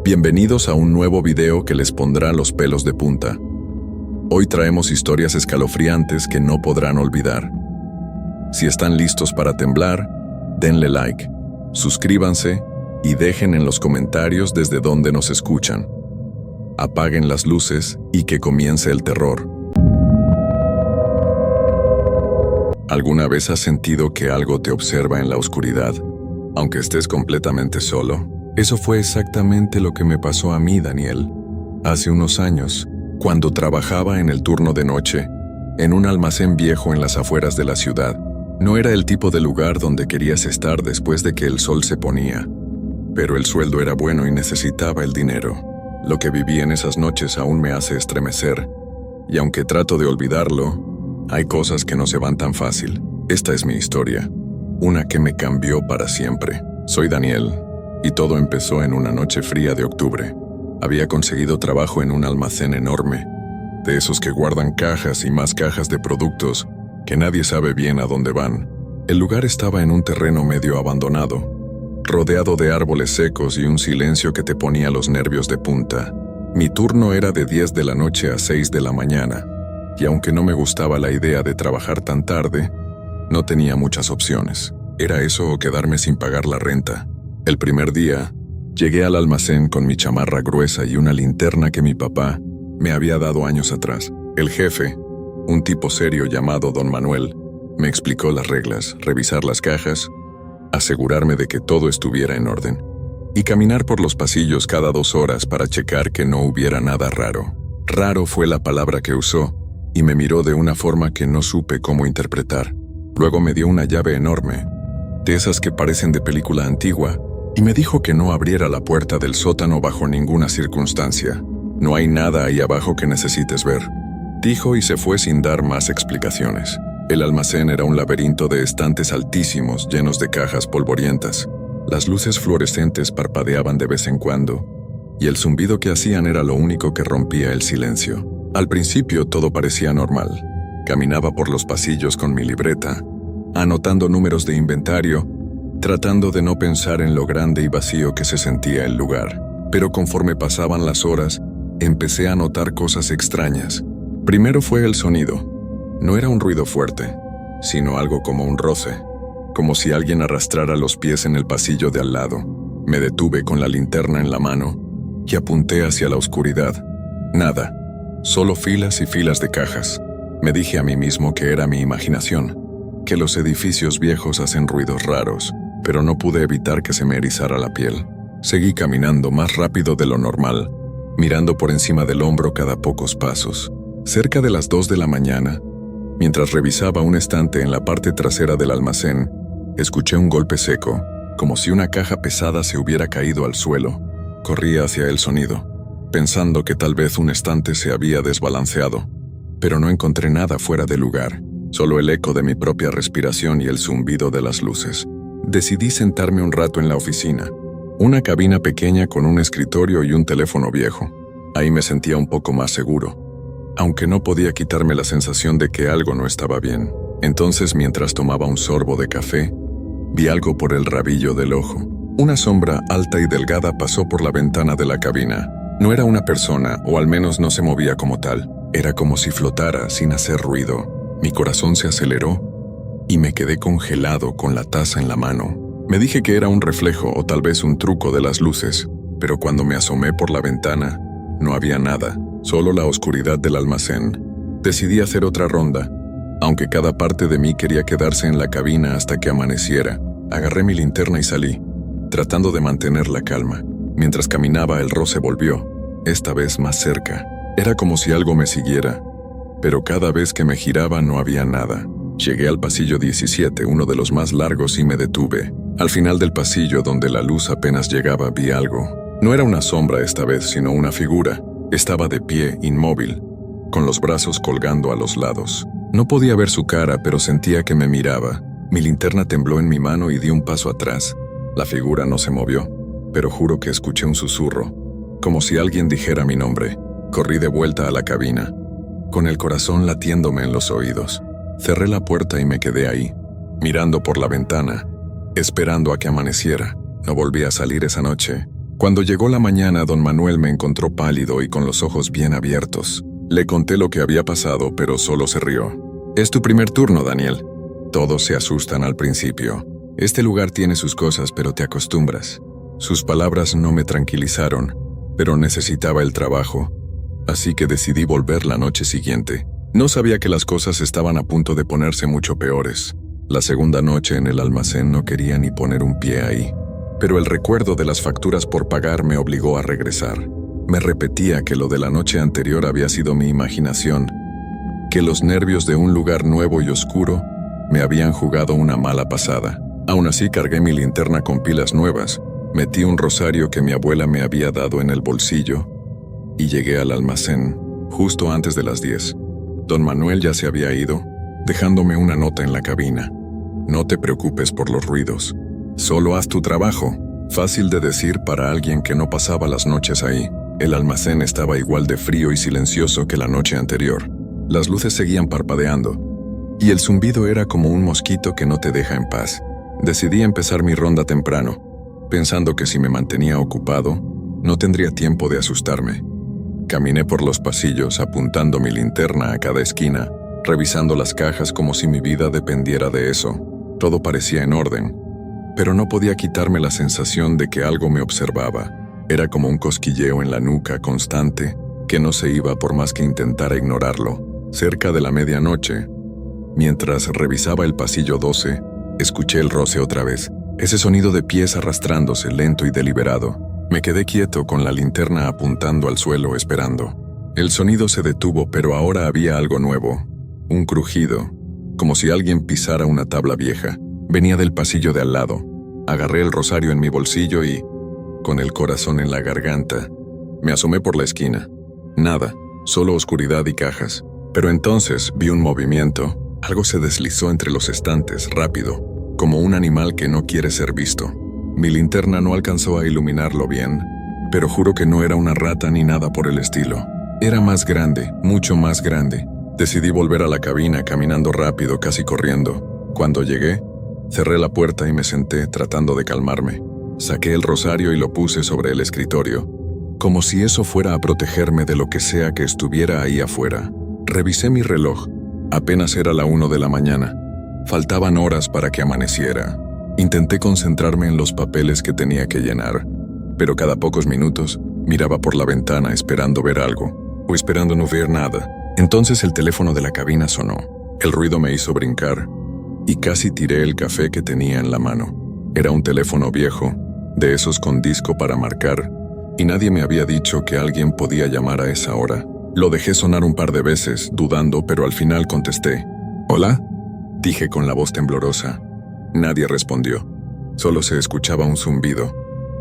Bienvenidos a un nuevo video que les pondrá los pelos de punta. Hoy traemos historias escalofriantes que no podrán olvidar. Si están listos para temblar, denle like, suscríbanse y dejen en los comentarios desde dónde nos escuchan. Apaguen las luces y que comience el terror. ¿Alguna vez has sentido que algo te observa en la oscuridad, aunque estés completamente solo? Eso fue exactamente lo que me pasó a mí, Daniel, hace unos años, cuando trabajaba en el turno de noche, en un almacén viejo en las afueras de la ciudad. No era el tipo de lugar donde querías estar después de que el sol se ponía, pero el sueldo era bueno y necesitaba el dinero. Lo que viví en esas noches aún me hace estremecer, y aunque trato de olvidarlo, hay cosas que no se van tan fácil. Esta es mi historia, una que me cambió para siempre. Soy Daniel, y todo empezó en una noche fría de octubre. Había conseguido trabajo en un almacén enorme, de esos que guardan cajas y más cajas de productos que nadie sabe bien a dónde van. El lugar estaba en un terreno medio abandonado, rodeado de árboles secos y un silencio que te ponía los nervios de punta. Mi turno era de 10 de la noche a 6 de la mañana, y aunque no me gustaba la idea de trabajar tan tarde, no tenía muchas opciones. Era eso o quedarme sin pagar la renta. El primer día, llegué al almacén con mi chamarra gruesa y una linterna que mi papá me había dado años atrás. El jefe, un tipo serio llamado Don Manuel, me explicó las reglas: revisar las cajas, asegurarme de que todo estuviera en orden, y caminar por los pasillos cada 2 horas para checar que no hubiera nada raro. Raro fue la palabra que usó, y me miró de una forma que no supe cómo interpretar. Luego me dio una llave enorme, de esas que parecen de película antigua, y me dijo que no abriera la puerta del sótano bajo ninguna circunstancia. No hay nada ahí abajo que necesites ver, dijo, y se fue sin dar más explicaciones. El almacén era un laberinto de estantes altísimos llenos de cajas polvorientas. Las luces fluorescentes parpadeaban de vez en cuando, y el zumbido que hacían era lo único que rompía el silencio. Al principio todo parecía normal. Caminaba por los pasillos con mi libreta, anotando números de inventario, tratando de no pensar en lo grande y vacío que se sentía el lugar. Pero conforme pasaban las horas, empecé a notar cosas extrañas. Primero fue el sonido. No era un ruido fuerte, sino algo como un roce, como si alguien arrastrara los pies en el pasillo de al lado. Me detuve con la linterna en la mano y apunté hacia la oscuridad. Nada. Solo filas y filas de cajas. Me dije a mí mismo que era mi imaginación, que los edificios viejos hacen ruidos raros, pero no pude evitar que se me erizara la piel. Seguí caminando más rápido de lo normal, mirando por encima del hombro cada pocos pasos. Cerca de las 2 de la mañana, mientras revisaba un estante en la parte trasera del almacén, escuché un golpe seco, como si una caja pesada se hubiera caído al suelo. Corrí hacia el sonido, pensando que tal vez un estante se había desbalanceado, pero no encontré nada fuera de lugar, solo el eco de mi propia respiración y el zumbido de las luces. Decidí sentarme un rato en la oficina, una cabina pequeña con un escritorio y un teléfono viejo. Ahí me sentía un poco más seguro, aunque no podía quitarme la sensación de que algo no estaba bien. Entonces, mientras tomaba un sorbo de café, vi algo por el rabillo del ojo. Una sombra alta y delgada pasó por la ventana de la cabina. No era una persona, o al menos no se movía como tal. Era como si flotara sin hacer ruido. Mi corazón se aceleró y me quedé congelado con la taza en la mano. Me dije que era un reflejo o tal vez un truco de las luces, pero cuando me asomé por la ventana, no había nada, solo la oscuridad del almacén. Decidí hacer otra ronda, aunque cada parte de mí quería quedarse en la cabina hasta que amaneciera. Agarré mi linterna y salí, tratando de mantener la calma. Mientras caminaba, el roce volvió, esta vez más cerca. Era como si algo me siguiera, pero cada vez que me giraba no había nada. Llegué al pasillo 17, uno de los más largos, y me detuve. Al final del pasillo, donde la luz apenas llegaba, vi algo. No era una sombra esta vez, sino una figura. Estaba de pie, inmóvil, con los brazos colgando a los lados. No podía ver su cara, pero sentía que me miraba. Mi linterna tembló en mi mano y di un paso atrás. La figura no se movió, pero juro que escuché un susurro, como si alguien dijera mi nombre. Corrí de vuelta a la cabina, con el corazón latiéndome en los oídos. Cerré la puerta y me quedé ahí, mirando por la ventana, esperando a que amaneciera. No volví a salir esa noche, Cuando llegó la mañana, don Manuel me encontró pálido y con los ojos bien abiertos. Le conté lo que había pasado, pero solo se rió. «Es tu primer turno, Daniel. Todos se asustan al principio. Este lugar tiene sus cosas, pero te acostumbras». Sus palabras no me tranquilizaron, pero necesitaba el trabajo, así que decidí volver la noche siguiente. No sabía que las cosas estaban a punto de ponerse mucho peores. La segunda noche en el almacén no quería ni poner un pie ahí, pero el recuerdo de las facturas por pagar me obligó a regresar. Me repetía que lo de la noche anterior había sido mi imaginación, que los nervios de un lugar nuevo y oscuro me habían jugado una mala pasada. Aún así cargué mi linterna con pilas nuevas, metí un rosario que mi abuela me había dado en el bolsillo y llegué al almacén justo antes de las 10. Don Manuel ya se había ido, dejándome una nota en la cabina. «No te preocupes por los ruidos. Solo haz tu trabajo». Fácil de decir para alguien que no pasaba las noches ahí. El almacén estaba igual de frío y silencioso que la noche anterior. Las luces seguían parpadeando, y el zumbido era como un mosquito que no te deja en paz. Decidí empezar mi ronda temprano, pensando que si me mantenía ocupado, no tendría tiempo de asustarme. Caminé por los pasillos apuntando mi linterna a cada esquina, revisando las cajas como si mi vida dependiera de eso. Todo parecía en orden, pero no podía quitarme la sensación de que algo me observaba. Era como un cosquilleo en la nuca constante que no se iba por más que intentara ignorarlo. Cerca de la medianoche, mientras revisaba el pasillo 12, escuché el roce otra vez. Ese sonido de pies arrastrándose lento y deliberado. Me quedé quieto con la linterna apuntando al suelo esperando. El sonido se detuvo, pero ahora había algo nuevo. Un crujido, como si alguien pisara una tabla vieja. Venía del pasillo de al lado. Agarré el rosario en mi bolsillo y, con el corazón en la garganta, me asomé por la esquina. Nada, solo oscuridad y cajas. Pero entonces vi un movimiento. Algo se deslizó entre los estantes, rápido, como un animal que no quiere ser visto. Mi linterna no alcanzó a iluminarlo bien, pero juro que no era una rata ni nada por el estilo. Era más grande, mucho más grande. Decidí volver a la cabina caminando rápido, casi corriendo. Cuando llegué, cerré la puerta y me senté tratando de calmarme. Saqué el rosario y lo puse sobre el escritorio, como si eso fuera a protegerme de lo que sea que estuviera ahí afuera. Revisé mi reloj. Apenas era la 1 de la mañana. Faltaban horas para que amaneciera. Intenté concentrarme en los papeles que tenía que llenar, pero cada pocos minutos miraba por la ventana esperando ver algo, o esperando no ver nada. Entonces el teléfono de la cabina sonó. El ruido me hizo brincar, y casi tiré el café que tenía en la mano. Era un teléfono viejo, de esos con disco para marcar, y nadie me había dicho que alguien podía llamar a esa hora. Lo dejé sonar un par de veces, dudando, pero al final contesté. «¿Hola?», dije con la voz temblorosa. Nadie respondió. Solo se escuchaba un zumbido,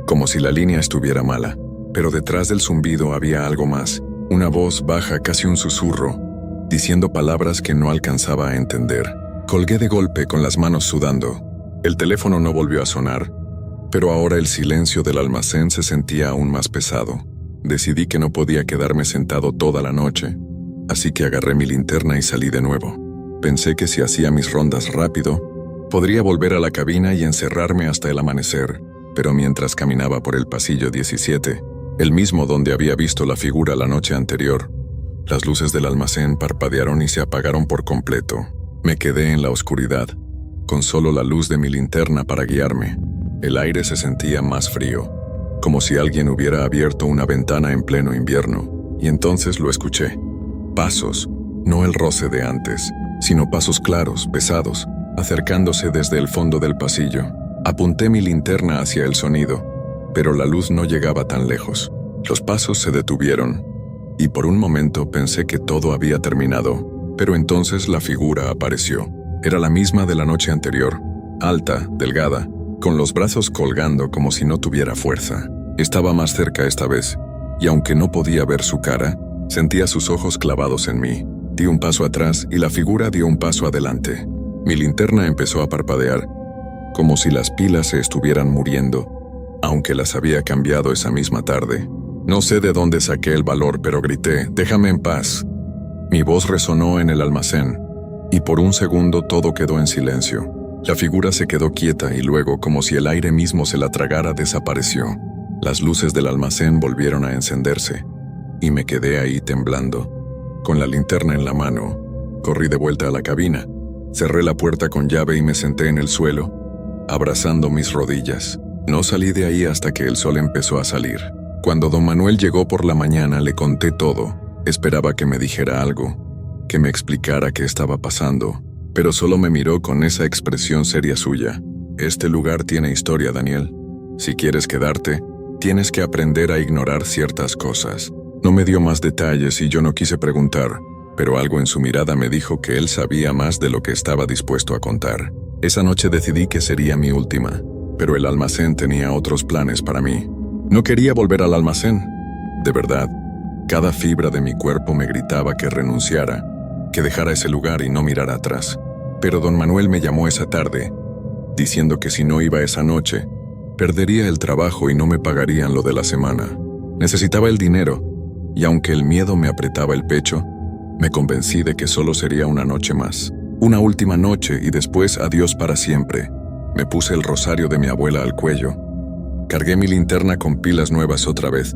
como si la línea estuviera mala. Pero detrás del zumbido había algo más, una voz baja, casi un susurro, diciendo palabras que no alcanzaba a entender. Colgué de golpe con las manos sudando. El teléfono no volvió a sonar, pero ahora el silencio del almacén se sentía aún más pesado. Decidí que no podía quedarme sentado toda la noche, así que agarré mi linterna y salí de nuevo. Pensé que si hacía mis rondas rápido, podría volver a la cabina y encerrarme hasta el amanecer, pero mientras caminaba por el pasillo 17, el mismo donde había visto la figura la noche anterior, las luces del almacén parpadearon y se apagaron por completo. Me quedé en la oscuridad, con solo la luz de mi linterna para guiarme. El aire se sentía más frío, como si alguien hubiera abierto una ventana en pleno invierno, y entonces lo escuché. Pasos, no el roce de antes, sino pasos claros, pesados, acercándose desde el fondo del pasillo. Apunté mi linterna hacia el sonido, pero la luz no llegaba tan lejos. Los pasos se detuvieron, y por un momento pensé que todo había terminado, pero entonces la figura apareció. Era la misma de la noche anterior, alta, delgada, con los brazos colgando como si no tuviera fuerza. Estaba más cerca esta vez, y aunque no podía ver su cara, sentía sus ojos clavados en mí. Di un paso atrás y la figura dio un paso adelante. Mi linterna empezó a parpadear, como si las pilas se estuvieran muriendo, aunque las había cambiado esa misma tarde. No sé de dónde saqué el valor, pero grité, «¡Déjame en paz!». Mi voz resonó en el almacén, y por un segundo todo quedó en silencio. La figura se quedó quieta y luego, como si el aire mismo se la tragara, desapareció. Las luces del almacén volvieron a encenderse, y me quedé ahí temblando. Con la linterna en la mano, corrí de vuelta a la cabina, cerré la puerta con llave y me senté en el suelo, abrazando mis rodillas. No salí de ahí hasta que el sol empezó a salir. Cuando don Manuel llegó por la mañana le conté todo. Esperaba que me dijera algo, que me explicara qué estaba pasando, pero solo me miró con esa expresión seria suya. Este lugar tiene historia, Daniel. Si quieres quedarte, tienes que aprender a ignorar ciertas cosas. No me dio más detalles y yo no quise preguntar, pero algo en su mirada me dijo que él sabía más de lo que estaba dispuesto a contar. Esa noche decidí que sería mi última, pero el almacén tenía otros planes para mí. No quería volver al almacén. De verdad, cada fibra de mi cuerpo me gritaba que renunciara, que dejara ese lugar y no mirara atrás. Pero don Manuel me llamó esa tarde, diciendo que si no iba esa noche, perdería el trabajo y no me pagarían lo de la semana. Necesitaba el dinero, y aunque el miedo me apretaba el pecho, me convencí de que solo sería una noche más. Una última noche y después adiós para siempre. Me puse el rosario de mi abuela al cuello. Cargué mi linterna con pilas nuevas otra vez,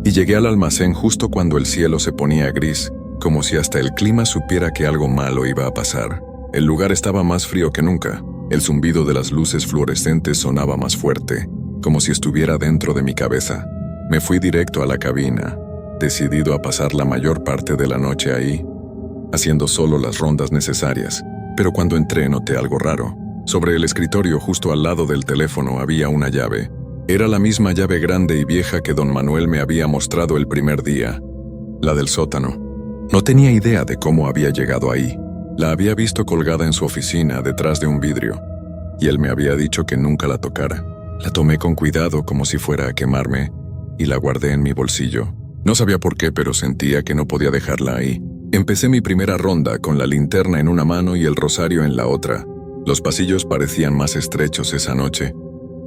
y llegué al almacén justo cuando el cielo se ponía gris, como si hasta el clima supiera que algo malo iba a pasar. El lugar estaba más frío que nunca. El zumbido de las luces fluorescentes sonaba más fuerte, como si estuviera dentro de mi cabeza. Me fui directo a la cabina, decidido a pasar la mayor parte de la noche ahí, haciendo solo las rondas necesarias. Pero cuando entré noté algo raro. Sobre el escritorio justo al lado del teléfono había una llave. Era la misma llave grande y vieja que don Manuel me había mostrado el primer día, la del sótano. No tenía idea de cómo había llegado ahí. La había visto colgada en su oficina detrás de un vidrio, y él me había dicho que nunca la tocara. La tomé con cuidado como si fuera a quemarme, y la guardé en mi bolsillo. No sabía por qué, pero sentía que no podía dejarla ahí. Empecé mi primera ronda con la linterna en una mano y el rosario en la otra. Los pasillos parecían más estrechos esa noche,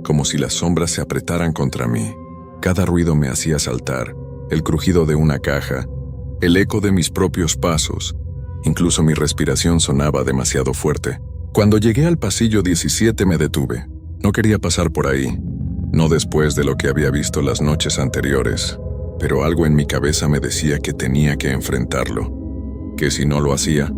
como si las sombras se apretaran contra mí. Cada ruido me hacía saltar, el crujido de una caja, el eco de mis propios pasos. Incluso mi respiración sonaba demasiado fuerte. Cuando llegué al pasillo 17 me detuve. No quería pasar por ahí, no después de lo que había visto las noches anteriores, pero algo en mi cabeza me decía que tenía que enfrentarlo, que si no lo hacía,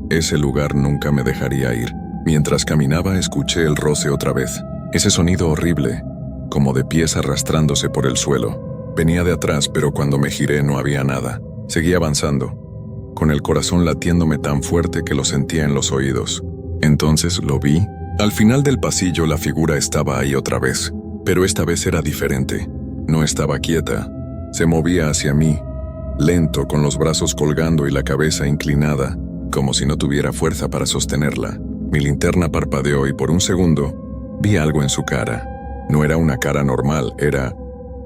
ese lugar nunca me dejaría ir. Mientras caminaba escuché el roce otra vez, ese sonido horrible, como de pies arrastrándose por el suelo. Venía de atrás, pero cuando me giré no había nada. Seguí avanzando, con el corazón latiéndome tan fuerte que lo sentía en los oídos. Entonces lo vi. Al final del pasillo la figura estaba ahí otra vez, pero esta vez era diferente. No estaba quieta, se movía hacia mí, lento, con los brazos colgando y la cabeza inclinada, como si no tuviera fuerza para sostenerla. Mi linterna parpadeó y por un segundo vi algo en su cara. No era una cara normal, era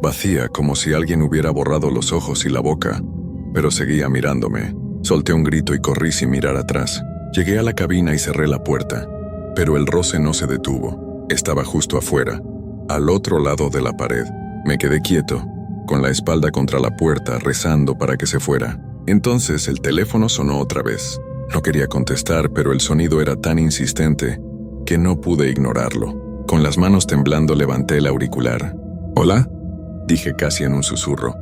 vacía, como si alguien hubiera borrado los ojos y la boca, pero seguía mirándome. Solté un grito y corrí sin mirar atrás. Llegué a la cabina y cerré la puerta, pero el roce no se detuvo. Estaba justo afuera, al otro lado de la pared. Me quedé quieto, con la espalda contra la puerta, rezando para que se fuera. Entonces el teléfono sonó otra vez. No quería contestar, pero el sonido era tan insistente que no pude ignorarlo. Con las manos temblando levanté el auricular. «¿Hola?», dije casi en un susurro.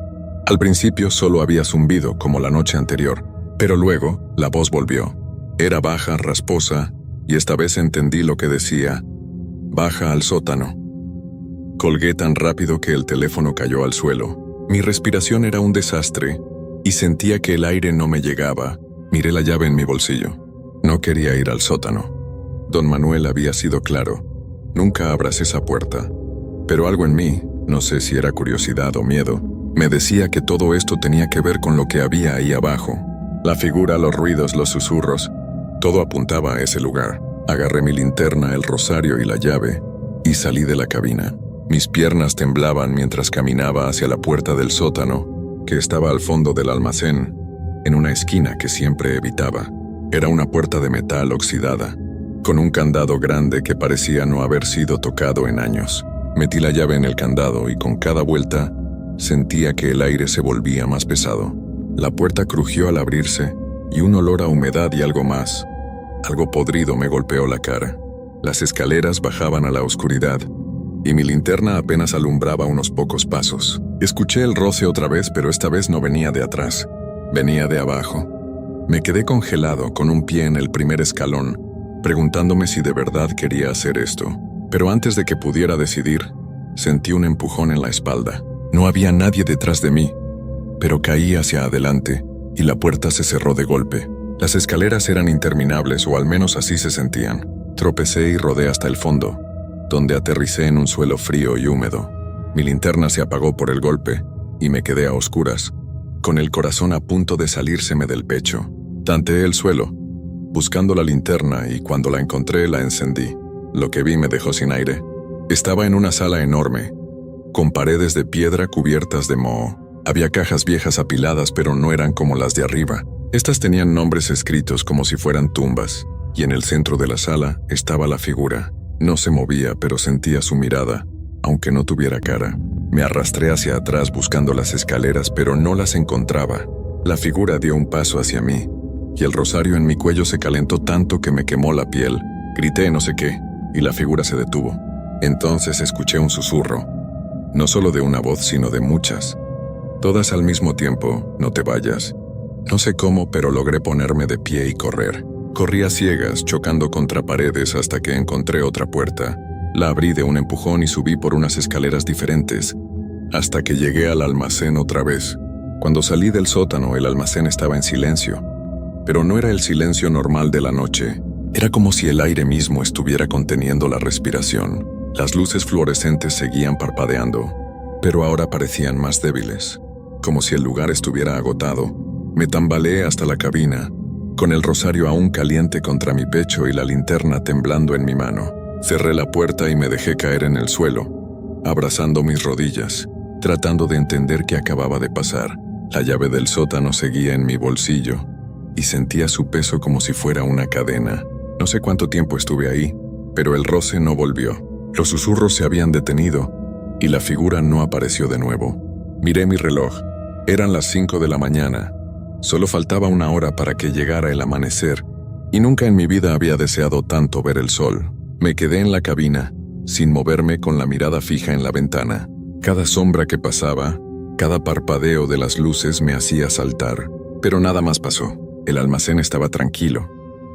Al principio solo había zumbido, como la noche anterior, pero luego la voz volvió. Era baja, rasposa, y esta vez entendí lo que decía. «Baja al sótano». Colgué tan rápido que el teléfono cayó al suelo. Mi respiración era un desastre, y sentía que el aire no me llegaba. Miré la llave en mi bolsillo. No quería ir al sótano. Don Manuel había sido claro. Nunca abras esa puerta. Pero algo en mí, no sé si era curiosidad o miedo, me decía que todo esto tenía que ver con lo que había ahí abajo. La figura, los ruidos, los susurros, todo apuntaba a ese lugar. Agarré mi linterna, el rosario y la llave, y salí de la cabina. Mis piernas temblaban mientras caminaba hacia la puerta del sótano, que estaba al fondo del almacén, en una esquina que siempre evitaba. Era una puerta de metal oxidada, con un candado grande que parecía no haber sido tocado en años. Metí la llave en el candado y con cada vuelta sentía que el aire se volvía más pesado. La puerta crujió al abrirse y un olor a humedad y algo más, algo podrido, me golpeó la cara. Las escaleras bajaban a la oscuridad y mi linterna apenas alumbraba unos pocos pasos. Escuché el roce otra vez, pero esta vez no venía de atrás, venía de abajo. Me quedé congelado con un pie en el primer escalón, preguntándome si de verdad quería hacer esto. Pero antes de que pudiera decidir, sentí un empujón en la espalda. No había nadie detrás de mí, pero caí hacia adelante y la puerta se cerró de golpe. Las escaleras eran interminables, o al menos así se sentían. Tropecé y rodé hasta el fondo, donde aterricé en un suelo frío y húmedo. Mi linterna se apagó por el golpe y me quedé a oscuras, con el corazón a punto de salírseme del pecho. Tanteé el suelo, buscando la linterna, y cuando la encontré la encendí. Lo que vi me dejó sin aire. Estaba en una sala enorme, con paredes de piedra cubiertas de moho. Había cajas viejas apiladas, pero no eran como las de arriba. Estas tenían nombres escritos como si fueran tumbas, y en el centro de la sala estaba la figura. No se movía, pero sentía su mirada, aunque no tuviera cara. Me arrastré hacia atrás buscando las escaleras, pero no las encontraba. La figura dio un paso hacia mí, y el rosario en mi cuello se calentó tanto que me quemó la piel. Grité no sé qué, y la figura se detuvo. Entonces escuché un susurro, no solo de una voz, sino de muchas. Todas al mismo tiempo: no te vayas. No sé cómo, pero logré ponerme de pie y correr. Corrí a ciegas, chocando contra paredes hasta que encontré otra puerta. La abrí de un empujón y subí por unas escaleras diferentes, hasta que llegué al almacén otra vez. Cuando salí del sótano, el almacén estaba en silencio. Pero no era el silencio normal de la noche. Era como si el aire mismo estuviera conteniendo la respiración. Las luces fluorescentes seguían parpadeando, pero ahora parecían más débiles, como si el lugar estuviera agotado. Me tambaleé hasta la cabina, con el rosario aún caliente contra mi pecho y la linterna temblando en mi mano. Cerré la puerta y me dejé caer en el suelo, abrazando mis rodillas, tratando de entender qué acababa de pasar. La llave del sótano seguía en mi bolsillo, y sentía su peso como si fuera una cadena. No sé cuánto tiempo estuve ahí, pero el roce no volvió. Los susurros se habían detenido, y la figura no apareció de nuevo. Miré mi reloj. Eran las 5 de la mañana. Solo faltaba una hora para que llegara el amanecer, y nunca en mi vida había deseado tanto ver el sol. Me quedé en la cabina, sin moverme, con la mirada fija en la ventana. Cada sombra que pasaba, cada parpadeo de las luces me hacía saltar. Pero nada más pasó. El almacén estaba tranquilo,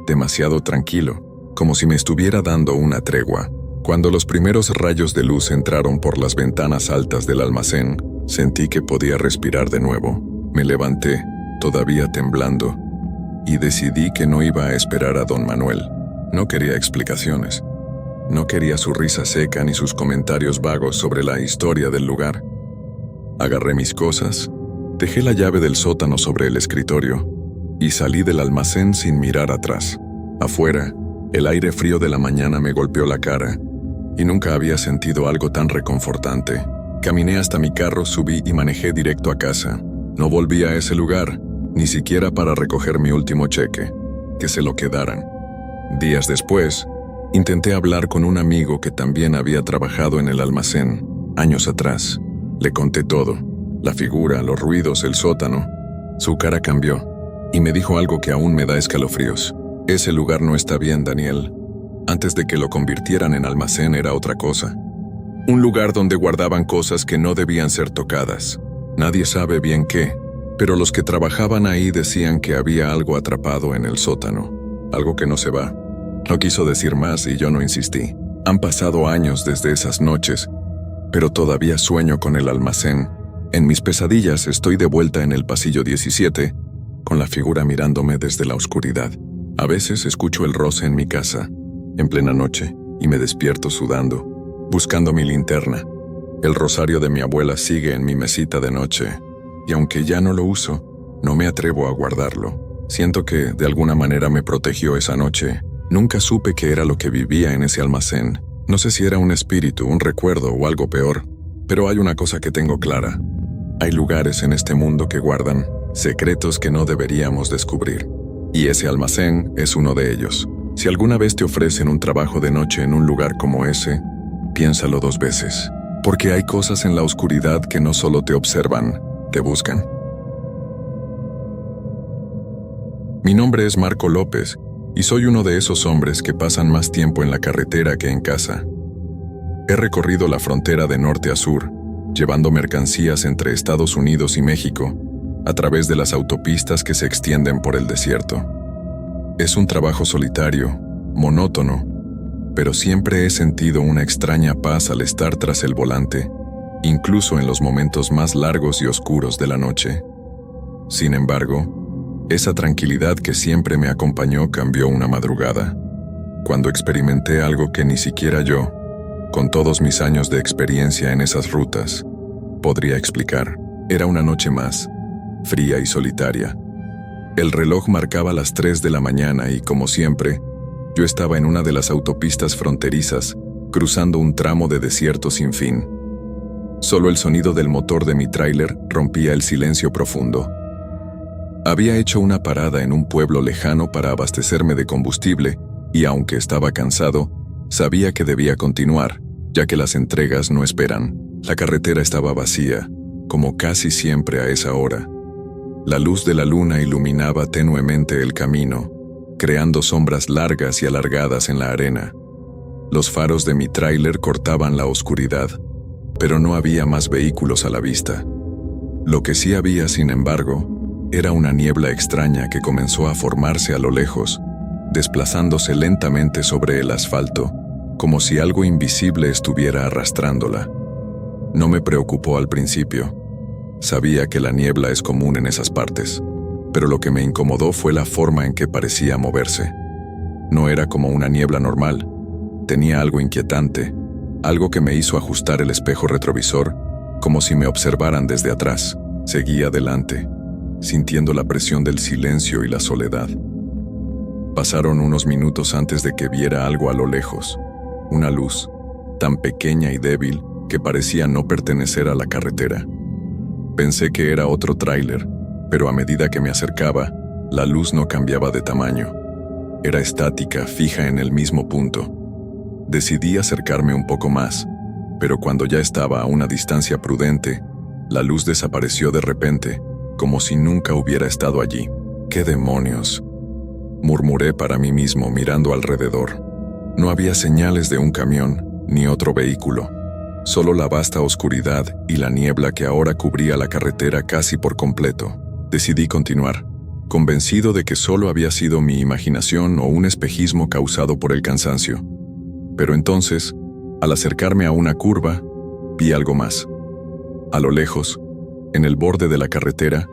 demasiado tranquilo, como si me estuviera dando una tregua. Cuando los primeros rayos de luz entraron por las ventanas altas del almacén, sentí que podía respirar de nuevo. Me levanté, todavía temblando, y decidí que no iba a esperar a don Manuel. No quería explicaciones. No quería su risa seca ni sus comentarios vagos sobre la historia del lugar. Agarré mis cosas, dejé la llave del sótano sobre el escritorio y salí del almacén sin mirar atrás. Afuera, el aire frío de la mañana me golpeó la cara y nunca había sentido algo tan reconfortante. Caminé hasta mi carro, subí y manejé directo a casa. No volví a ese lugar, ni siquiera para recoger mi último cheque. Que se lo quedaran. Días después, intenté hablar con un amigo que también había trabajado en el almacén, años atrás. Le conté todo, la figura, los ruidos, el sótano. Su cara cambió, y me dijo algo que aún me da escalofríos. Ese lugar no está bien, Daniel. Antes de que lo convirtieran en almacén era otra cosa. Un lugar donde guardaban cosas que no debían ser tocadas. Nadie sabe bien qué, pero los que trabajaban ahí decían que había algo atrapado en el sótano, algo que no se va. No quiso decir más y yo no insistí. Han pasado años desde esas noches, pero todavía sueño con el almacén. En mis pesadillas estoy de vuelta en el pasillo 17, con la figura mirándome desde la oscuridad. A veces escucho el roce en mi casa, en plena noche, y me despierto sudando, buscando mi linterna. El rosario de mi abuela sigue en mi mesita de noche, y aunque ya no lo uso, no me atrevo a guardarlo. Siento que de alguna manera me protegió esa noche. Nunca supe qué era lo que vivía en ese almacén. No sé si era un espíritu, un recuerdo o algo peor, pero hay una cosa que tengo clara. Hay lugares en este mundo que guardan secretos que no deberíamos descubrir. Y ese almacén es uno de ellos. Si alguna vez te ofrecen un trabajo de noche en un lugar como ese, piénsalo 2 veces. Porque hay cosas en la oscuridad que no solo te observan, te buscan. Mi nombre es Marco López, y soy uno de esos hombres que pasan más tiempo en la carretera que en casa. He recorrido la frontera de norte a sur, llevando mercancías entre Estados Unidos y México, a través de las autopistas que se extienden por el desierto. Es un trabajo solitario, monótono, pero siempre he sentido una extraña paz al estar tras el volante, incluso en los momentos más largos y oscuros de la noche. Sin embargo, esa tranquilidad que siempre me acompañó cambió una madrugada, cuando experimenté algo que ni siquiera yo, con todos mis años de experiencia en esas rutas, podría explicar. Era una noche más, fría y solitaria. El reloj marcaba las 3 de la mañana y, como siempre, yo estaba en una de las autopistas fronterizas, cruzando un tramo de desierto sin fin. Solo el sonido del motor de mi tráiler rompía el silencio profundo. Había hecho una parada en un pueblo lejano para abastecerme de combustible y, aunque estaba cansado, sabía que debía continuar, ya que las entregas no esperan. La carretera estaba vacía, como casi siempre a esa hora. La luz de la luna iluminaba tenuemente el camino, creando sombras largas y alargadas en la arena. Los faros de mi tráiler cortaban la oscuridad, pero no había más vehículos a la vista. Lo que sí había, sin embargo, era una niebla extraña que comenzó a formarse a lo lejos, desplazándose lentamente sobre el asfalto, como si algo invisible estuviera arrastrándola. No me preocupó al principio. Sabía que la niebla es común en esas partes, pero lo que me incomodó fue la forma en que parecía moverse. No era como una niebla normal. Tenía algo inquietante, algo que me hizo ajustar el espejo retrovisor, como si me observaran desde atrás. Seguí adelante, sintiendo la presión del silencio y la soledad. Pasaron unos minutos antes de que viera algo a lo lejos, una luz, tan pequeña y débil que parecía no pertenecer a la carretera. Pensé que era otro tráiler, pero a medida que me acercaba, la luz no cambiaba de tamaño. Era estática, fija en el mismo punto. Decidí acercarme un poco más, pero cuando ya estaba a una distancia prudente, la luz desapareció de repente, como si nunca hubiera estado allí. ¡Qué demonios!, murmuré para mí mismo mirando alrededor. No había señales de un camión, ni otro vehículo. Solo la vasta oscuridad y la niebla que ahora cubría la carretera casi por completo. Decidí continuar, convencido de que solo había sido mi imaginación o un espejismo causado por el cansancio. Pero entonces, al acercarme a una curva, vi algo más. A lo lejos, en el borde de la carretera,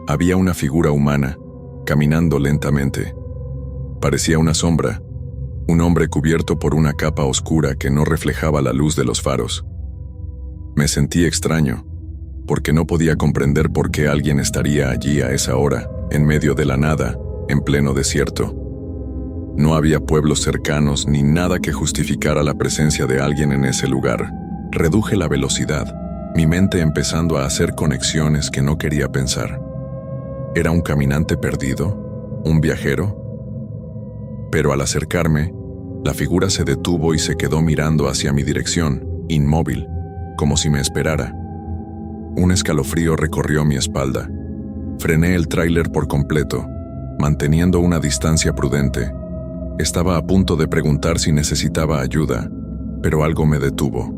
había una figura humana, caminando lentamente. Parecía una sombra, un hombre cubierto por una capa oscura que no reflejaba la luz de los faros. Me sentí extraño, porque no podía comprender por qué alguien estaría allí a esa hora, en medio de la nada, en pleno desierto. No había pueblos cercanos ni nada que justificara la presencia de alguien en ese lugar. Reduje la velocidad, mi mente empezando a hacer conexiones que no quería pensar. ¿Era un caminante perdido? ¿Un viajero? Pero al acercarme, la figura se detuvo y se quedó mirando hacia mi dirección, inmóvil, como si me esperara. Un escalofrío recorrió mi espalda. Frené el tráiler por completo, manteniendo una distancia prudente. Estaba a punto de preguntar si necesitaba ayuda, pero algo me detuvo.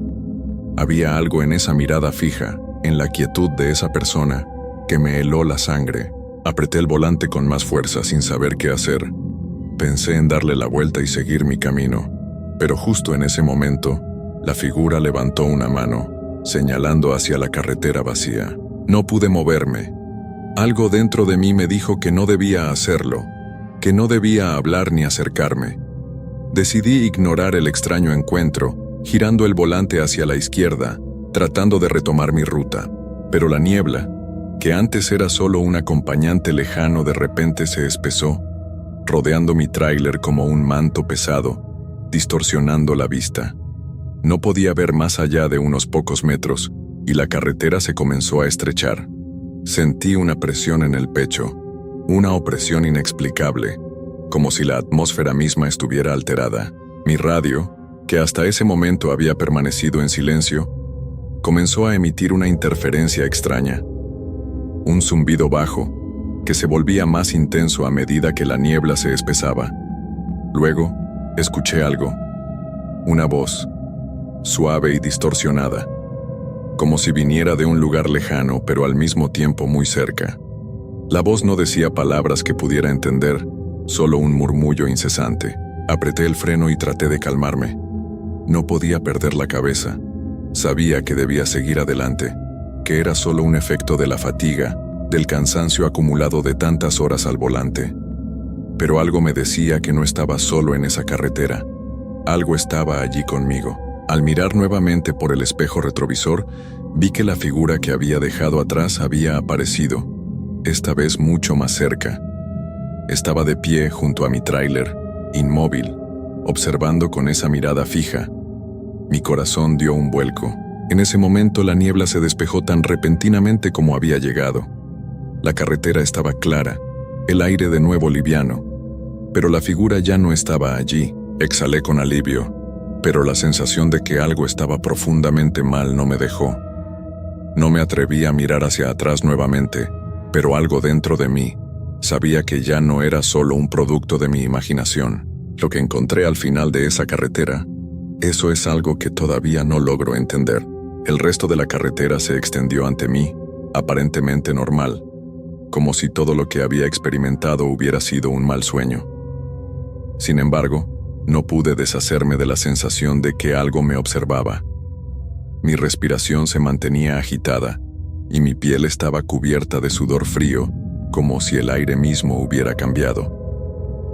Había algo en esa mirada fija, en la quietud de esa persona, que me heló la sangre. Apreté el volante con más fuerza sin saber qué hacer. Pensé en darle la vuelta y seguir mi camino, pero justo en ese momento, la figura levantó una mano, señalando hacia la carretera vacía. No pude moverme. Algo dentro de mí me dijo que no debía hacerlo, que no debía hablar ni acercarme. Decidí ignorar el extraño encuentro, girando el volante hacia la izquierda, tratando de retomar mi ruta. Pero la niebla, que antes era solo un acompañante lejano, de repente se espesó, rodeando mi tráiler como un manto pesado, distorsionando la vista. No podía ver más allá de unos pocos metros, y la carretera se comenzó a estrechar. Sentí una presión en el pecho, una opresión inexplicable, como si la atmósfera misma estuviera alterada. Mi radio, que hasta ese momento había permanecido en silencio, comenzó a emitir una interferencia extraña. Un zumbido bajo, que se volvía más intenso a medida que la niebla se espesaba. Luego, escuché algo. Una voz. suave y distorsionada, como si viniera de un lugar lejano, pero al mismo tiempo muy cerca. La voz no decía palabras que pudiera entender, solo un murmullo incesante. Apreté el freno y traté de calmarme. No podía perder la cabeza. Sabía que debía seguir adelante, que era solo un efecto de la fatiga, del cansancio acumulado de tantas horas al volante. Pero algo me decía que no estaba solo en esa carretera. Algo estaba allí conmigo. Al mirar nuevamente por el espejo retrovisor, vi que la figura que había dejado atrás había aparecido, esta vez mucho más cerca. Estaba de pie junto a mi tráiler, inmóvil, observando con esa mirada fija. Mi corazón dio un vuelco. En ese momento la niebla se despejó tan repentinamente como había llegado. La carretera estaba clara, el aire de nuevo liviano, pero la figura ya no estaba allí. Exhalé con alivio, pero la sensación de que algo estaba profundamente mal no me dejó. No me atreví a mirar hacia atrás nuevamente, pero algo dentro de mí sabía que ya no era solo un producto de mi imaginación. Lo que encontré al final de esa carretera, eso es algo que todavía no logro entender. El resto de la carretera se extendió ante mí, aparentemente normal, como si todo lo que había experimentado hubiera sido un mal sueño. Sin embargo, no pude deshacerme de la sensación de que algo me observaba. Mi respiración se mantenía agitada y mi piel estaba cubierta de sudor frío, como si el aire mismo hubiera cambiado.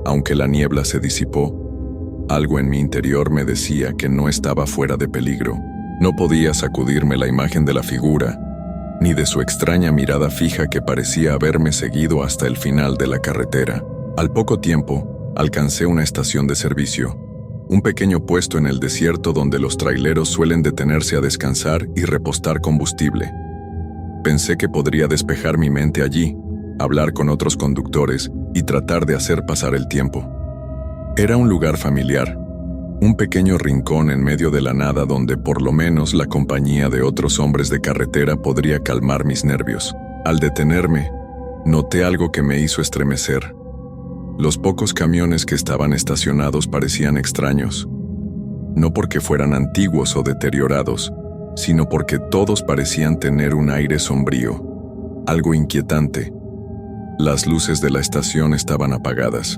Aunque la niebla se disipó, algo en mi interior me decía que no estaba fuera de peligro. No podía sacudirme la imagen de la figura, ni de su extraña mirada fija que parecía haberme seguido hasta el final de la carretera. Al poco tiempo, alcancé una estación de servicio, un pequeño puesto en el desierto donde los traileros suelen detenerse a descansar y repostar combustible. Pensé que podría despejar mi mente allí, hablar con otros conductores y tratar de hacer pasar el tiempo. Era un lugar familiar, un pequeño rincón en medio de la nada donde por lo menos la compañía de otros hombres de carretera podría calmar mis nervios. Al detenerme, noté algo que me hizo estremecer. Los pocos camiones que estaban estacionados parecían extraños, no porque fueran antiguos o deteriorados, sino porque todos parecían tener un aire sombrío, algo inquietante. Las luces de la estación estaban apagadas,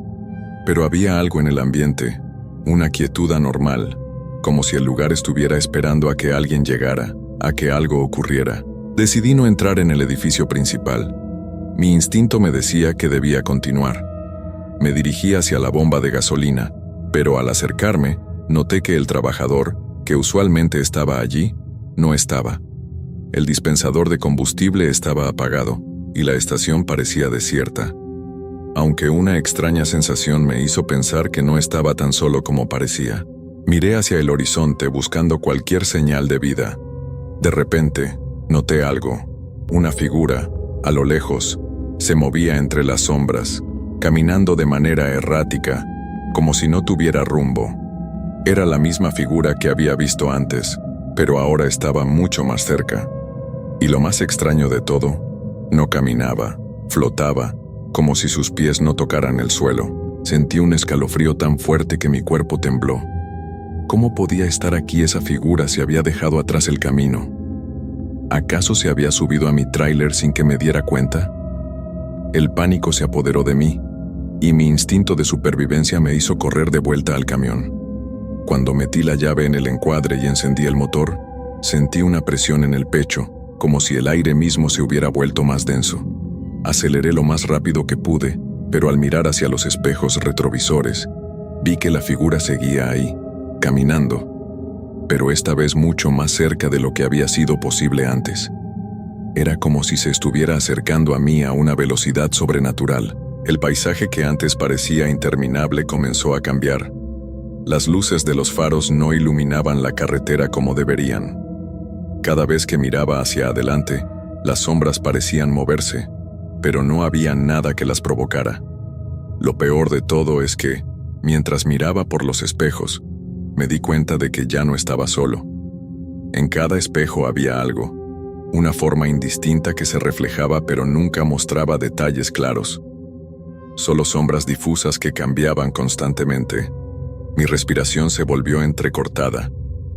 pero había algo en el ambiente, una quietud anormal, como si el lugar estuviera esperando a que alguien llegara, a que algo ocurriera. Decidí no entrar en el edificio principal. Mi instinto me decía que debía continuar. Me dirigí hacia la bomba de gasolina, pero al acercarme, noté que el trabajador, que usualmente estaba allí, no estaba. El dispensador de combustible estaba apagado, y la estación parecía desierta. Aunque una extraña sensación me hizo pensar que no estaba tan solo como parecía. Miré hacia el horizonte buscando cualquier señal de vida. De repente, noté algo. Una figura, a lo lejos, se movía entre las sombras, caminando de manera errática, como si no tuviera rumbo. Era la misma figura que había visto antes, pero ahora estaba mucho más cerca. Y lo más extraño de todo, no caminaba, flotaba, como si sus pies no tocaran el suelo. Sentí un escalofrío tan fuerte que mi cuerpo tembló. ¿Cómo podía estar aquí esa figura si había dejado atrás el camino? ¿Acaso se había subido a mi tráiler sin que me diera cuenta? El pánico se apoderó de mí, y mi instinto de supervivencia me hizo correr de vuelta al camión. Cuando metí la llave en el encuadre y encendí el motor, sentí una presión en el pecho, como si el aire mismo se hubiera vuelto más denso. Aceleré lo más rápido que pude, pero al mirar hacia los espejos retrovisores, vi que la figura seguía ahí, caminando, pero esta vez mucho más cerca de lo que había sido posible antes. Era como si se estuviera acercando a mí a una velocidad sobrenatural. El paisaje que antes parecía interminable comenzó a cambiar. Las luces de los faros no iluminaban la carretera como deberían. Cada vez que miraba hacia adelante, las sombras parecían moverse, pero no había nada que las provocara. Lo peor de todo es que, mientras miraba por los espejos, me di cuenta de que ya no estaba solo. En cada espejo había algo, una forma indistinta que se reflejaba pero nunca mostraba detalles claros. Solo sombras difusas que cambiaban constantemente. Mi respiración se volvió entrecortada.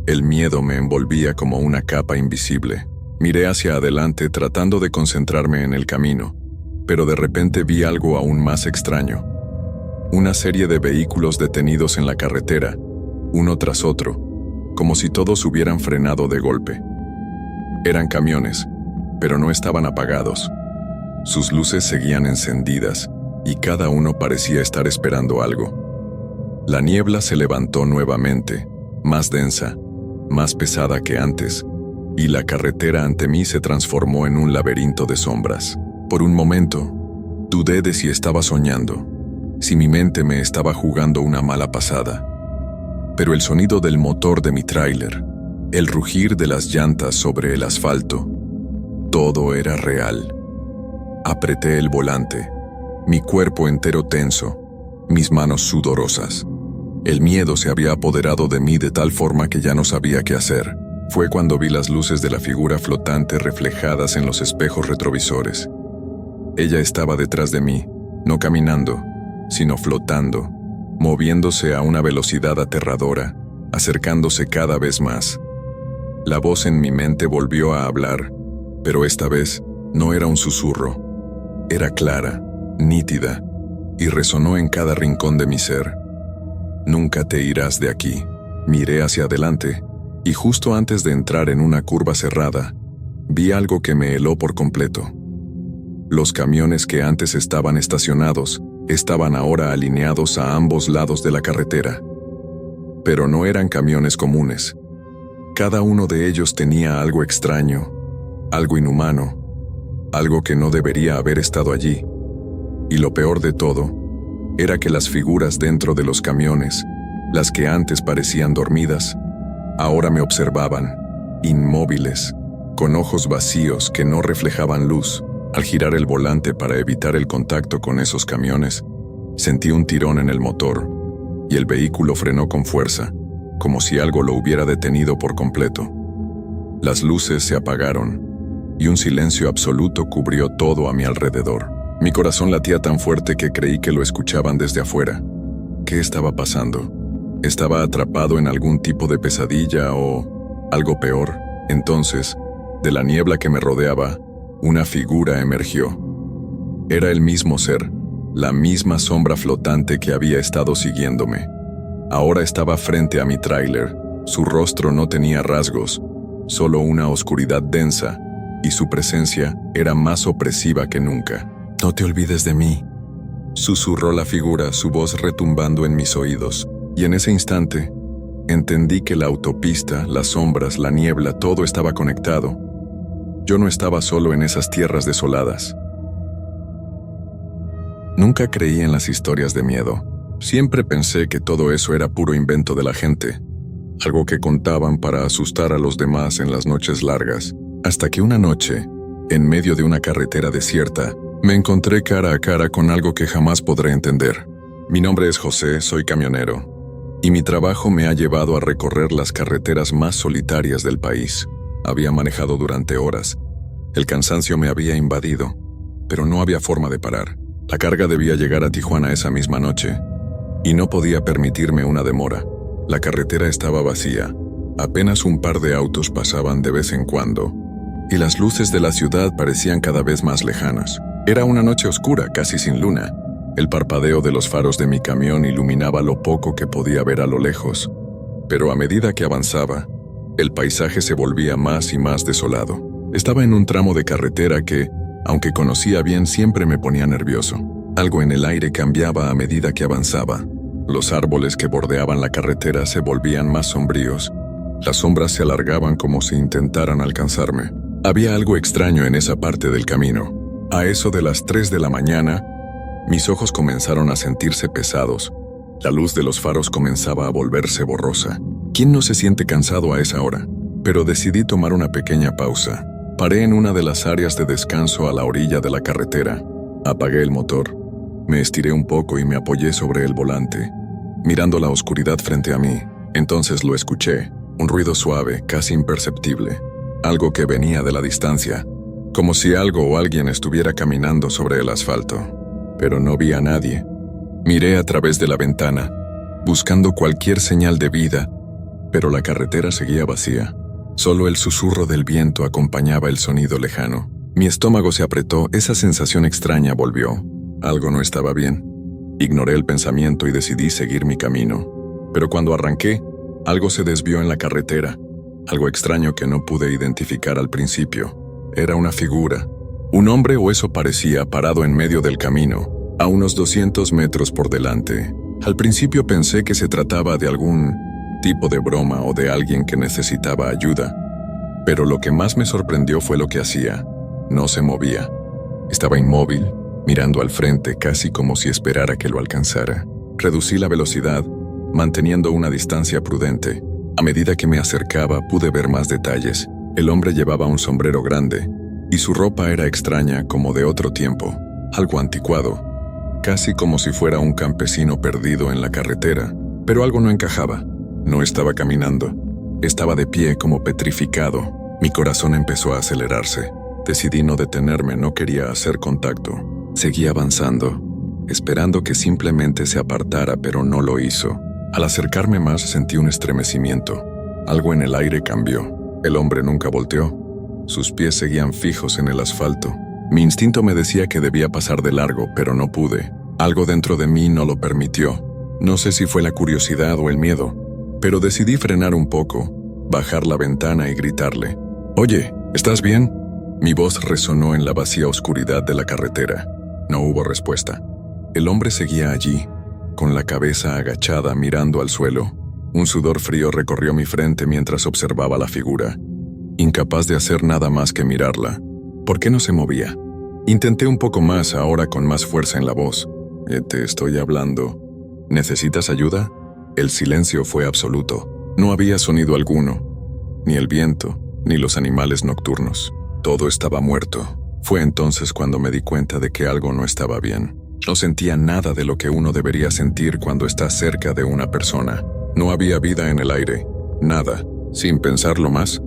El miedo me envolvía como una capa invisible. Miré hacia adelante tratando de concentrarme en el camino, pero de repente vi algo aún más extraño. Una serie de vehículos detenidos en la carretera, uno tras otro, como si todos hubieran frenado de golpe. Eran camiones, pero no estaban apagados. Sus luces seguían encendidas y cada uno parecía estar esperando algo. La niebla se levantó nuevamente, más densa, más pesada que antes, y la carretera ante mí se transformó en un laberinto de sombras. Por un momento, dudé de si estaba soñando, si mi mente me estaba jugando una mala pasada. Pero el sonido del motor de mi tráiler, el rugir de las llantas sobre el asfalto, todo era real. Apreté el volante, mi cuerpo entero tenso, mis manos sudorosas. El miedo se había apoderado de mí de tal forma que ya no sabía qué hacer. Fue cuando vi las luces de la figura flotante reflejadas en los espejos retrovisores. Ella estaba detrás de mí, no caminando, sino flotando, moviéndose a una velocidad aterradora, acercándose cada vez más. La voz en mi mente volvió a hablar, pero esta vez no era un susurro. Era clara, nítida, y resonó en cada rincón de mi ser. Nunca te irás de aquí. Miré hacia adelante, y justo antes de entrar en una curva cerrada, vi algo que me heló por completo. Los camiones que antes estaban estacionados, estaban ahora alineados a ambos lados de la carretera. Pero no eran camiones comunes. Cada uno de ellos tenía algo extraño, algo inhumano, algo que no debería haber estado allí. Y lo peor de todo, era que las figuras dentro de los camiones, las que antes parecían dormidas, ahora me observaban, inmóviles, con ojos vacíos que no reflejaban luz. Al girar el volante para evitar el contacto con esos camiones, sentí un tirón en el motor, y el vehículo frenó con fuerza, como si algo lo hubiera detenido por completo. Las luces se apagaron, y un silencio absoluto cubrió todo a mi alrededor. Mi corazón latía tan fuerte que creí que lo escuchaban desde afuera. ¿Qué estaba pasando? ¿Estaba atrapado en algún tipo de pesadilla o algo peor? Entonces, de la niebla que me rodeaba, una figura emergió. Era el mismo ser, la misma sombra flotante que había estado siguiéndome. Ahora estaba frente a mi tráiler. Su rostro no tenía rasgos, solo una oscuridad densa, y su presencia era más opresiva que nunca. «No te olvides de mí», susurró la figura, su voz retumbando en mis oídos. Y en ese instante, entendí que la autopista, las sombras, la niebla, todo estaba conectado. Yo no estaba solo en esas tierras desoladas. Nunca creí en las historias de miedo. Siempre pensé que todo eso era puro invento de la gente, algo que contaban para asustar a los demás en las noches largas. Hasta que una noche, en medio de una carretera desierta, me encontré cara a cara con algo que jamás podré entender. Mi nombre es José, soy camionero, y mi trabajo me ha llevado a recorrer las carreteras más solitarias del país. Había manejado durante horas. El cansancio me había invadido, pero no había forma de parar. La carga debía llegar a Tijuana esa misma noche, y no podía permitirme una demora. La carretera estaba vacía. Apenas un par de autos pasaban de vez en cuando, y las luces de la ciudad parecían cada vez más lejanas. Era una noche oscura, casi sin luna. El parpadeo de los faros de mi camión iluminaba lo poco que podía ver a lo lejos, pero a medida que avanzaba, el paisaje se volvía más y más desolado. Estaba en un tramo de carretera que, aunque conocía bien, siempre me ponía nervioso. Algo en el aire cambiaba a medida que avanzaba. Los árboles que bordeaban la carretera se volvían más sombríos. Las sombras se alargaban como si intentaran alcanzarme. Había algo extraño en esa parte del camino. A eso de las 3 de la mañana, mis ojos comenzaron a sentirse pesados. La luz de los faros comenzaba a volverse borrosa. ¿Quién no se siente cansado a esa hora? Pero decidí tomar una pequeña pausa. Paré en una de las áreas de descanso a la orilla de la carretera. Apagué el motor. Me estiré un poco y me apoyé sobre el volante, mirando la oscuridad frente a mí. Entonces lo escuché, un ruido suave, casi imperceptible. Algo que venía de la distancia, como si algo o alguien estuviera caminando sobre el asfalto. Pero no vi a nadie. Miré a través de la ventana, buscando cualquier señal de vida, pero la carretera seguía vacía. Solo el susurro del viento acompañaba el sonido lejano. Mi estómago se apretó, esa sensación extraña volvió. Algo no estaba bien. Ignoré el pensamiento y decidí seguir mi camino. Pero cuando arranqué, algo se desvió en la carretera. Algo extraño que no pude identificar al principio. Era una figura. Un hombre, o eso parecía, parado en medio del camino, a unos 200 metros por delante. Al principio pensé que se trataba de algún tipo de broma o de alguien que necesitaba ayuda. Pero lo que más me sorprendió fue lo que hacía. No se movía. Estaba inmóvil, mirando al frente, casi como si esperara que lo alcanzara. Reducí la velocidad, manteniendo una distancia prudente. A medida que me acercaba, pude ver más detalles. El hombre llevaba un sombrero grande, y su ropa era extraña, como de otro tiempo, algo anticuado, casi como si fuera un campesino perdido en la carretera. Pero algo no encajaba. No estaba caminando. Estaba de pie, como petrificado. Mi corazón empezó a acelerarse. Decidí no detenerme, no quería hacer contacto. Seguí avanzando, esperando que simplemente se apartara, pero no lo hizo. Al acercarme más sentí un estremecimiento. Algo en el aire cambió. El hombre nunca volteó. Sus pies seguían fijos en el asfalto. Mi instinto me decía que debía pasar de largo, pero no pude. Algo dentro de mí no lo permitió. No sé si fue la curiosidad o el miedo, pero decidí frenar un poco, bajar la ventana y gritarle: «Oye, ¿estás bien?». Mi voz resonó en la vacía oscuridad de la carretera. No hubo respuesta. El hombre seguía allí, con la cabeza agachada mirando al suelo. Un sudor frío recorrió mi frente mientras observaba la figura, incapaz de hacer nada más que mirarla. ¿Por qué no se movía? Intenté un poco más, ahora con más fuerza en la voz. «Te estoy hablando. ¿Necesitas ayuda?». El silencio fue absoluto. No había sonido alguno, ni el viento, ni los animales nocturnos. Todo estaba muerto. Fue entonces cuando me di cuenta de que algo no estaba bien. No sentía nada de lo que uno debería sentir cuando está cerca de una persona. No había vida en el aire. Nada. Sin pensarlo más,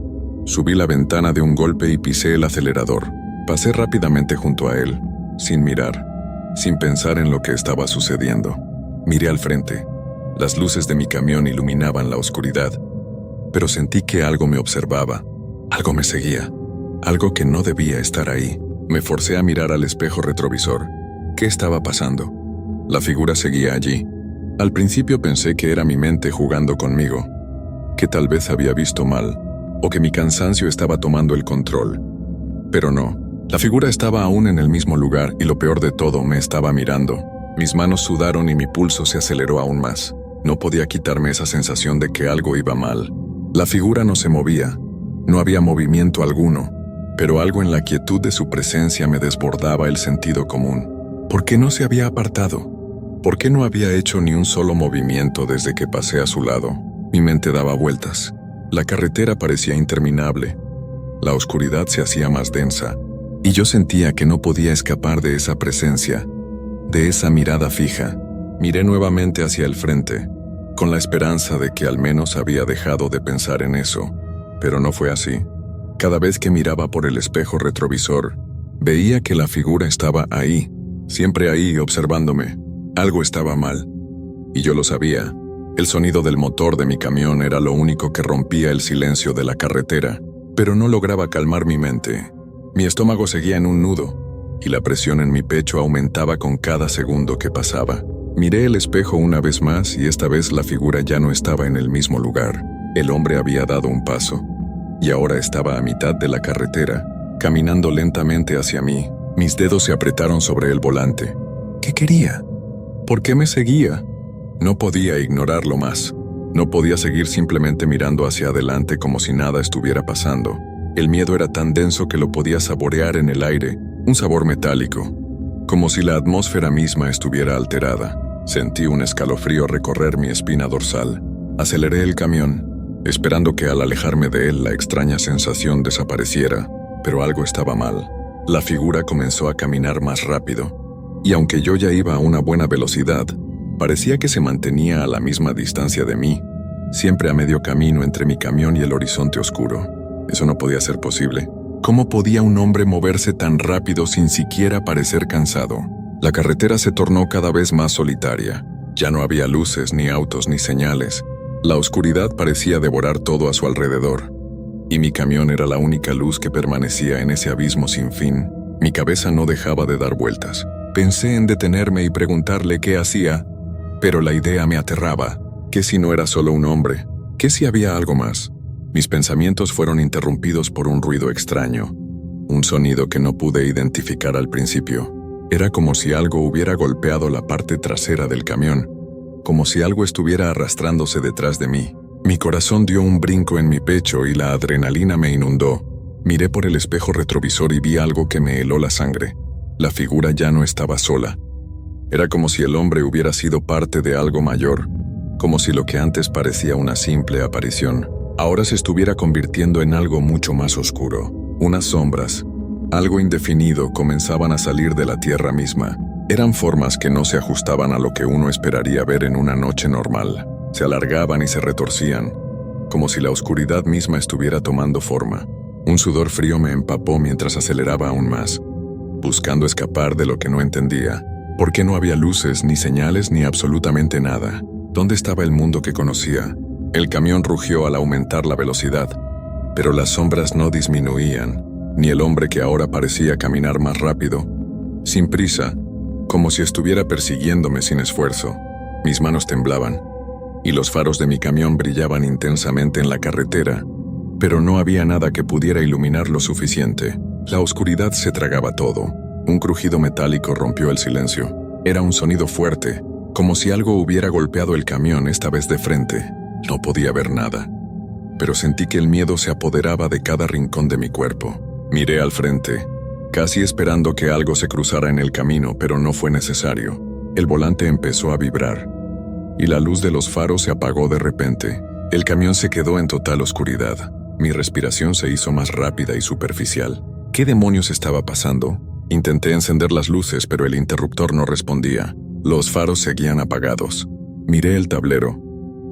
subí la ventana de un golpe y pisé el acelerador. Pasé rápidamente junto a él, sin mirar, sin pensar en lo que estaba sucediendo. Miré al frente. Las luces de mi camión iluminaban la oscuridad, pero sentí que algo me observaba. Algo me seguía. Algo que no debía estar ahí. Me forcé a mirar al espejo retrovisor. ¿Qué estaba pasando? La figura seguía allí. Al principio pensé que era mi mente jugando conmigo, que tal vez había visto mal, o que mi cansancio estaba tomando el control. Pero no. La figura estaba aún en el mismo lugar y lo peor de todo, me estaba mirando. Mis manos sudaron y mi pulso se aceleró aún más. No podía quitarme esa sensación de que algo iba mal. La figura no se movía. No había movimiento alguno, pero algo en la quietud de su presencia me desbordaba el sentido común. ¿Por qué no se había apartado? ¿Por qué no había hecho ni un solo movimiento desde que pasé a su lado? Mi mente daba vueltas. La carretera parecía interminable. La oscuridad se hacía más densa, y yo sentía que no podía escapar de esa presencia, de esa mirada fija. Miré nuevamente hacia el frente, con la esperanza de que al menos había dejado de pensar en eso, pero no fue así. Cada vez que miraba por el espejo retrovisor, veía que la figura estaba ahí, siempre ahí observándome. Algo estaba mal, y yo lo sabía. El sonido del motor de mi camión era lo único que rompía el silencio de la carretera, pero no lograba calmar mi mente. Mi estómago seguía en un nudo, y la presión en mi pecho aumentaba con cada segundo que pasaba. Miré el espejo una vez más y esta vez la figura ya no estaba en el mismo lugar. El hombre había dado un paso, y ahora estaba a mitad de la carretera, caminando lentamente hacia mí. Mis dedos se apretaron sobre el volante. ¿Qué quería? ¿Por qué me seguía? No podía ignorarlo más. No podía seguir simplemente mirando hacia adelante como si nada estuviera pasando. El miedo era tan denso que lo podía saborear en el aire, un sabor metálico, como si la atmósfera misma estuviera alterada. Sentí un escalofrío recorrer mi espina dorsal. Aceleré el camión, esperando que al alejarme de él la extraña sensación desapareciera, pero algo estaba mal. La figura comenzó a caminar más rápido, y aunque yo ya iba a una buena velocidad, parecía que se mantenía a la misma distancia de mí, siempre a medio camino entre mi camión y el horizonte oscuro. Eso no podía ser posible. ¿Cómo podía un hombre moverse tan rápido sin siquiera parecer cansado? La carretera se tornó cada vez más solitaria. Ya no había luces, ni autos, ni señales. La oscuridad parecía devorar todo a su alrededor, y mi camión era la única luz que permanecía en ese abismo sin fin. Mi cabeza no dejaba de dar vueltas. Pensé en detenerme y preguntarle qué hacía, pero la idea me aterraba. ¿Qué si no era solo un hombre? ¿Qué si había algo más? Mis pensamientos fueron interrumpidos por un ruido extraño, un sonido que no pude identificar al principio. Era como si algo hubiera golpeado la parte trasera del camión, como si algo estuviera arrastrándose detrás de mí. Mi corazón dio un brinco en mi pecho y la adrenalina me inundó. Miré por el espejo retrovisor y vi algo que me heló la sangre. La figura ya no estaba sola. Era como si el hombre hubiera sido parte de algo mayor, como si lo que antes parecía una simple aparición, ahora se estuviera convirtiendo en algo mucho más oscuro. Unas sombras, algo indefinido, comenzaban a salir de la tierra misma. Eran formas que no se ajustaban a lo que uno esperaría ver en una noche normal. Se alargaban y se retorcían, como si la oscuridad misma estuviera tomando forma. Un sudor frío me empapó mientras aceleraba aún más, buscando escapar de lo que no entendía. ¿Por qué no había luces, ni señales, ni absolutamente nada? ¿Dónde estaba el mundo que conocía? El camión rugió al aumentar la velocidad, pero las sombras no disminuían, ni el hombre que ahora parecía caminar más rápido, sin prisa, como si estuviera persiguiéndome sin esfuerzo. Mis manos temblaban, y los faros de mi camión brillaban intensamente en la carretera, pero no había nada que pudiera iluminar lo suficiente. La oscuridad se tragaba todo. Un crujido metálico rompió el silencio. Era un sonido fuerte, como si algo hubiera golpeado el camión, esta vez de frente. No podía ver nada, pero sentí que el miedo se apoderaba de cada rincón de mi cuerpo. Miré al frente, casi esperando que algo se cruzara en el camino, pero no fue necesario. El volante empezó a vibrar, y la luz de los faros se apagó de repente. El camión se quedó en total oscuridad. Mi respiración se hizo más rápida y superficial. ¿Qué demonios estaba pasando? Intenté encender las luces, pero el interruptor no respondía. Los faros seguían apagados. Miré el tablero,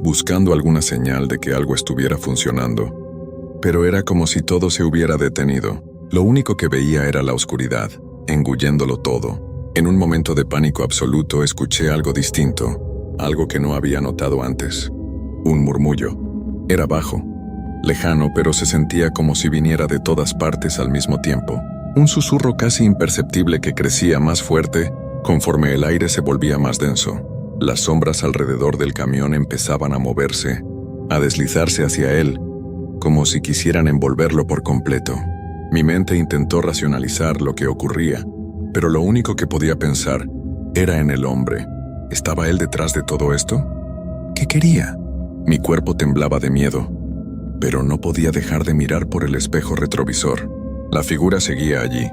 buscando alguna señal de que algo estuviera funcionando. Pero era como si todo se hubiera detenido. Lo único que veía era la oscuridad, engulléndolo todo. En un momento de pánico absoluto escuché algo distinto, algo que no había notado antes. Un murmullo. Era bajo, lejano, pero se sentía como si viniera de todas partes al mismo tiempo. Un susurro casi imperceptible que crecía más fuerte conforme el aire se volvía más denso. Las sombras alrededor del camión empezaban a moverse, a deslizarse hacia él, como si quisieran envolverlo por completo. Mi mente intentó racionalizar lo que ocurría, pero lo único que podía pensar era en el hombre. ¿Estaba él detrás de todo esto? ¿Qué quería? Mi cuerpo temblaba de miedo, pero no podía dejar de mirar por el espejo retrovisor. La figura seguía allí,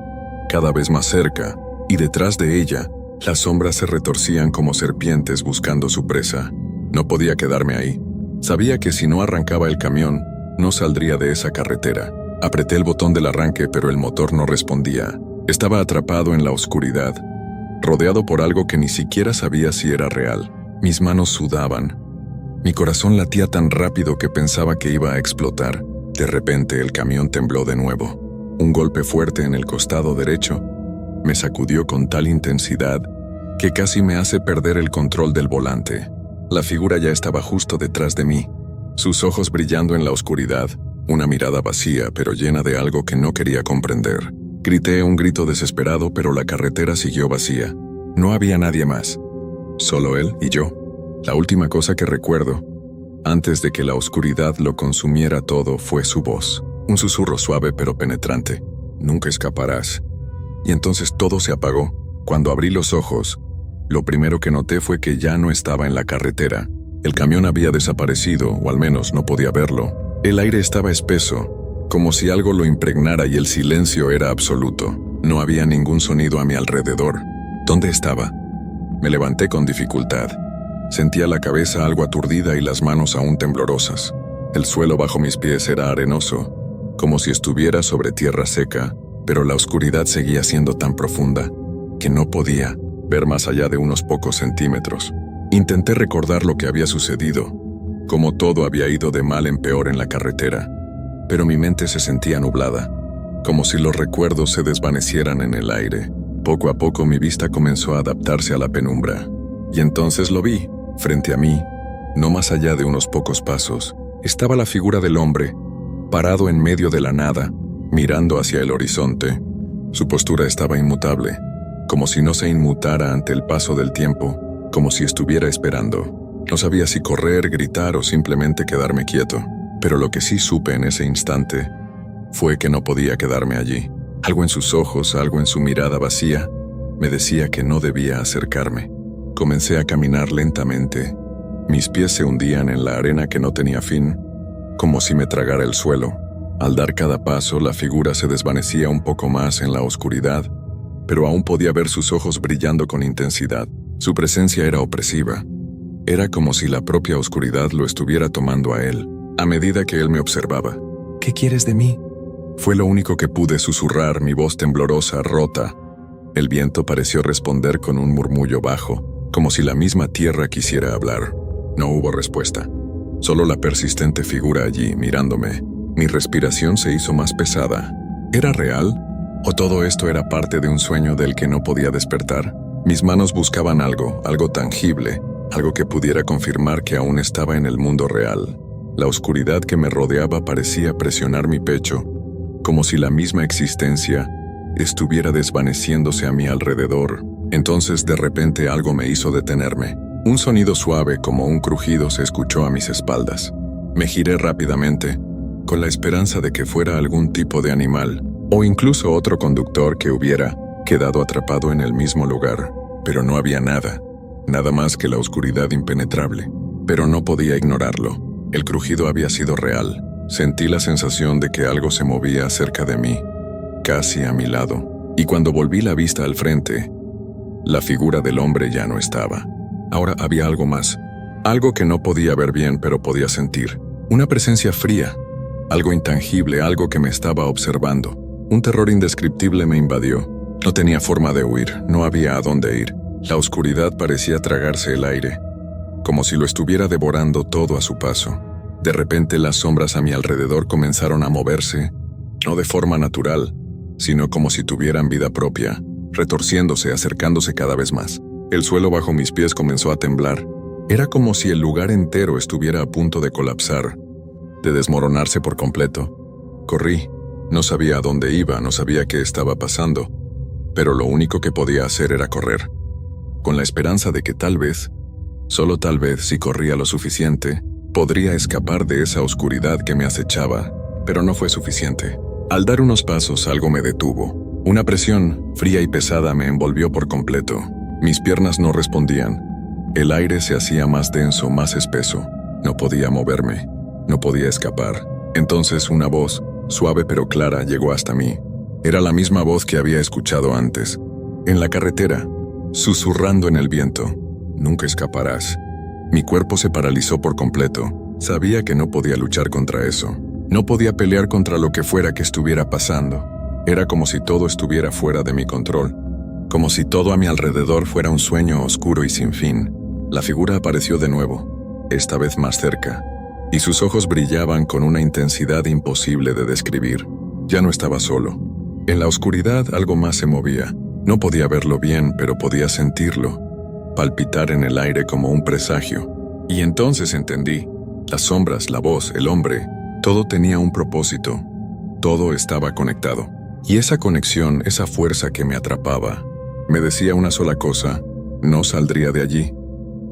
cada vez más cerca, y detrás de ella, las sombras se retorcían como serpientes buscando su presa. No podía quedarme ahí. Sabía que si no arrancaba el camión, no saldría de esa carretera. Apreté el botón del arranque, pero el motor no respondía. Estaba atrapado en la oscuridad, rodeado por algo que ni siquiera sabía si era real. Mis manos sudaban. Mi corazón latía tan rápido que pensaba que iba a explotar. De repente el camión tembló de nuevo. Un golpe fuerte en el costado derecho me sacudió con tal intensidad que casi me hace perder el control del volante. La figura ya estaba justo detrás de mí, sus ojos brillando en la oscuridad, una mirada vacía pero llena de algo que no quería comprender. Grité un grito desesperado, pero la carretera siguió vacía. No había nadie más, solo él y yo. La última cosa que recuerdo, antes de que la oscuridad lo consumiera todo, fue su voz. Un susurro suave pero penetrante. Nunca escaparás. Y entonces todo se apagó. Cuando abrí los ojos, lo primero que noté fue que ya no estaba en la carretera. El camión había desaparecido, o al menos no podía verlo. El aire estaba espeso, como si algo lo impregnara, y el silencio era absoluto. No había ningún sonido a mi alrededor. ¿Dónde estaba? Me levanté con dificultad. Sentía la cabeza algo aturdida y las manos aún temblorosas. El suelo bajo mis pies era arenoso, como si estuviera sobre tierra seca, pero la oscuridad seguía siendo tan profunda que no podía ver más allá de unos pocos centímetros. Intenté recordar lo que había sucedido, cómo todo había ido de mal en peor en la carretera, pero mi mente se sentía nublada, como si los recuerdos se desvanecieran en el aire. Poco a poco mi vista comenzó a adaptarse a la penumbra, y entonces lo vi, frente a mí, No más allá de unos pocos pasos, estaba la figura del hombre, parado en medio de la nada, mirando hacia el horizonte. Su postura estaba inmutable, como si no se inmutara ante el paso del tiempo, como si estuviera esperando. No sabía si correr, gritar o simplemente quedarme quieto, pero lo que sí supe en ese instante fue que no podía quedarme allí. Algo en sus ojos, algo en su mirada vacía, me decía que no debía acercarme. Comencé a caminar lentamente. Mis pies se hundían en la arena que no tenía fin, como si me tragara el suelo. Al dar cada paso, la figura se desvanecía un poco más en la oscuridad, pero aún podía ver sus ojos brillando con intensidad. Su presencia era opresiva. Era como si la propia oscuridad lo estuviera tomando a él, a medida que él me observaba. «¿Qué quieres de mí?», fue lo único que pude susurrar, mi voz temblorosa, rota. El viento pareció responder con un murmullo bajo, como si la misma tierra quisiera hablar. No hubo respuesta. Solo la persistente figura allí, mirándome. Mi respiración se hizo más pesada. ¿Era real? ¿O todo esto era parte de un sueño del que no podía despertar? Mis manos buscaban algo tangible, algo que pudiera confirmar que aún estaba en el mundo real. La oscuridad que me rodeaba parecía presionar mi pecho, como si la misma existencia estuviera desvaneciéndose a mi alrededor. Entonces, de repente, algo me hizo detenerme. Un sonido suave, como un crujido, se escuchó a mis espaldas. Me giré rápidamente, con la esperanza de que fuera algún tipo de animal, o incluso otro conductor que hubiera quedado atrapado en el mismo lugar. Pero no había nada, nada más que la oscuridad impenetrable. Pero no podía ignorarlo. El crujido había sido real. Sentí la sensación de que algo se movía cerca de mí, casi a mi lado. Y cuando volví la vista al frente, la figura del hombre ya no estaba. Ahora había algo más, algo que no podía ver bien pero podía sentir. Una presencia fría, algo intangible, algo que me estaba observando. Un terror indescriptible me invadió. No tenía forma de huir, no había a dónde ir. La oscuridad parecía tragarse el aire, como si lo estuviera devorando todo a su paso. De repente las sombras a mi alrededor comenzaron a moverse, no de forma natural, sino como si tuvieran vida propia, retorciéndose, acercándose cada vez más. El suelo bajo mis pies comenzó a temblar. Era como si el lugar entero estuviera a punto de colapsar, de desmoronarse por completo. Corrí. No sabía a dónde iba, no sabía qué estaba pasando, pero lo único que podía hacer era correr, con la esperanza de que tal vez, solo tal vez, si corría lo suficiente, podría escapar de esa oscuridad que me acechaba, pero no fue suficiente. Al dar unos pasos, algo me detuvo. Una presión, fría y pesada, me envolvió por completo. Mis piernas no respondían. El aire se hacía más denso, más espeso. No podía moverme, no podía escapar. Entonces una voz, suave pero clara, llegó hasta mí. Era la misma voz que había escuchado antes, en la carretera, susurrando en el viento. «Nunca escaparás». Mi cuerpo se paralizó por completo. Sabía que no podía luchar contra eso. No podía pelear contra lo que fuera que estuviera pasando. Era como si todo estuviera fuera de mi control. Como si todo a mi alrededor fuera un sueño oscuro y sin fin. La figura apareció de nuevo, esta vez más cerca, y sus ojos brillaban con una intensidad imposible de describir. Ya no estaba solo. En la oscuridad algo más se movía. No podía verlo bien, pero podía sentirlo, palpitar en el aire como un presagio. Y entonces entendí. Las sombras, la voz, el hombre, todo tenía un propósito. Todo estaba conectado. Y esa conexión, esa fuerza que me atrapaba, me decía una sola cosa: no saldría de allí.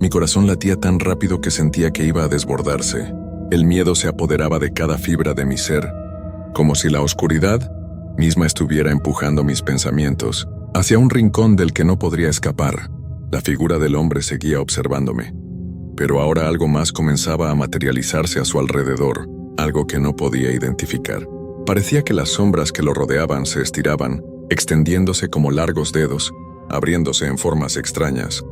Mi corazón latía tan rápido que sentía que iba a desbordarse. El miedo se apoderaba de cada fibra de mi ser, como si la oscuridad misma estuviera empujando mis pensamientos hacia un rincón del que no podría escapar. La figura del hombre seguía observándome, pero ahora algo más comenzaba a materializarse a su alrededor, algo que no podía identificar. Parecía que las sombras que lo rodeaban se estiraban, extendiéndose como largos dedos, abriéndose en formas extrañas,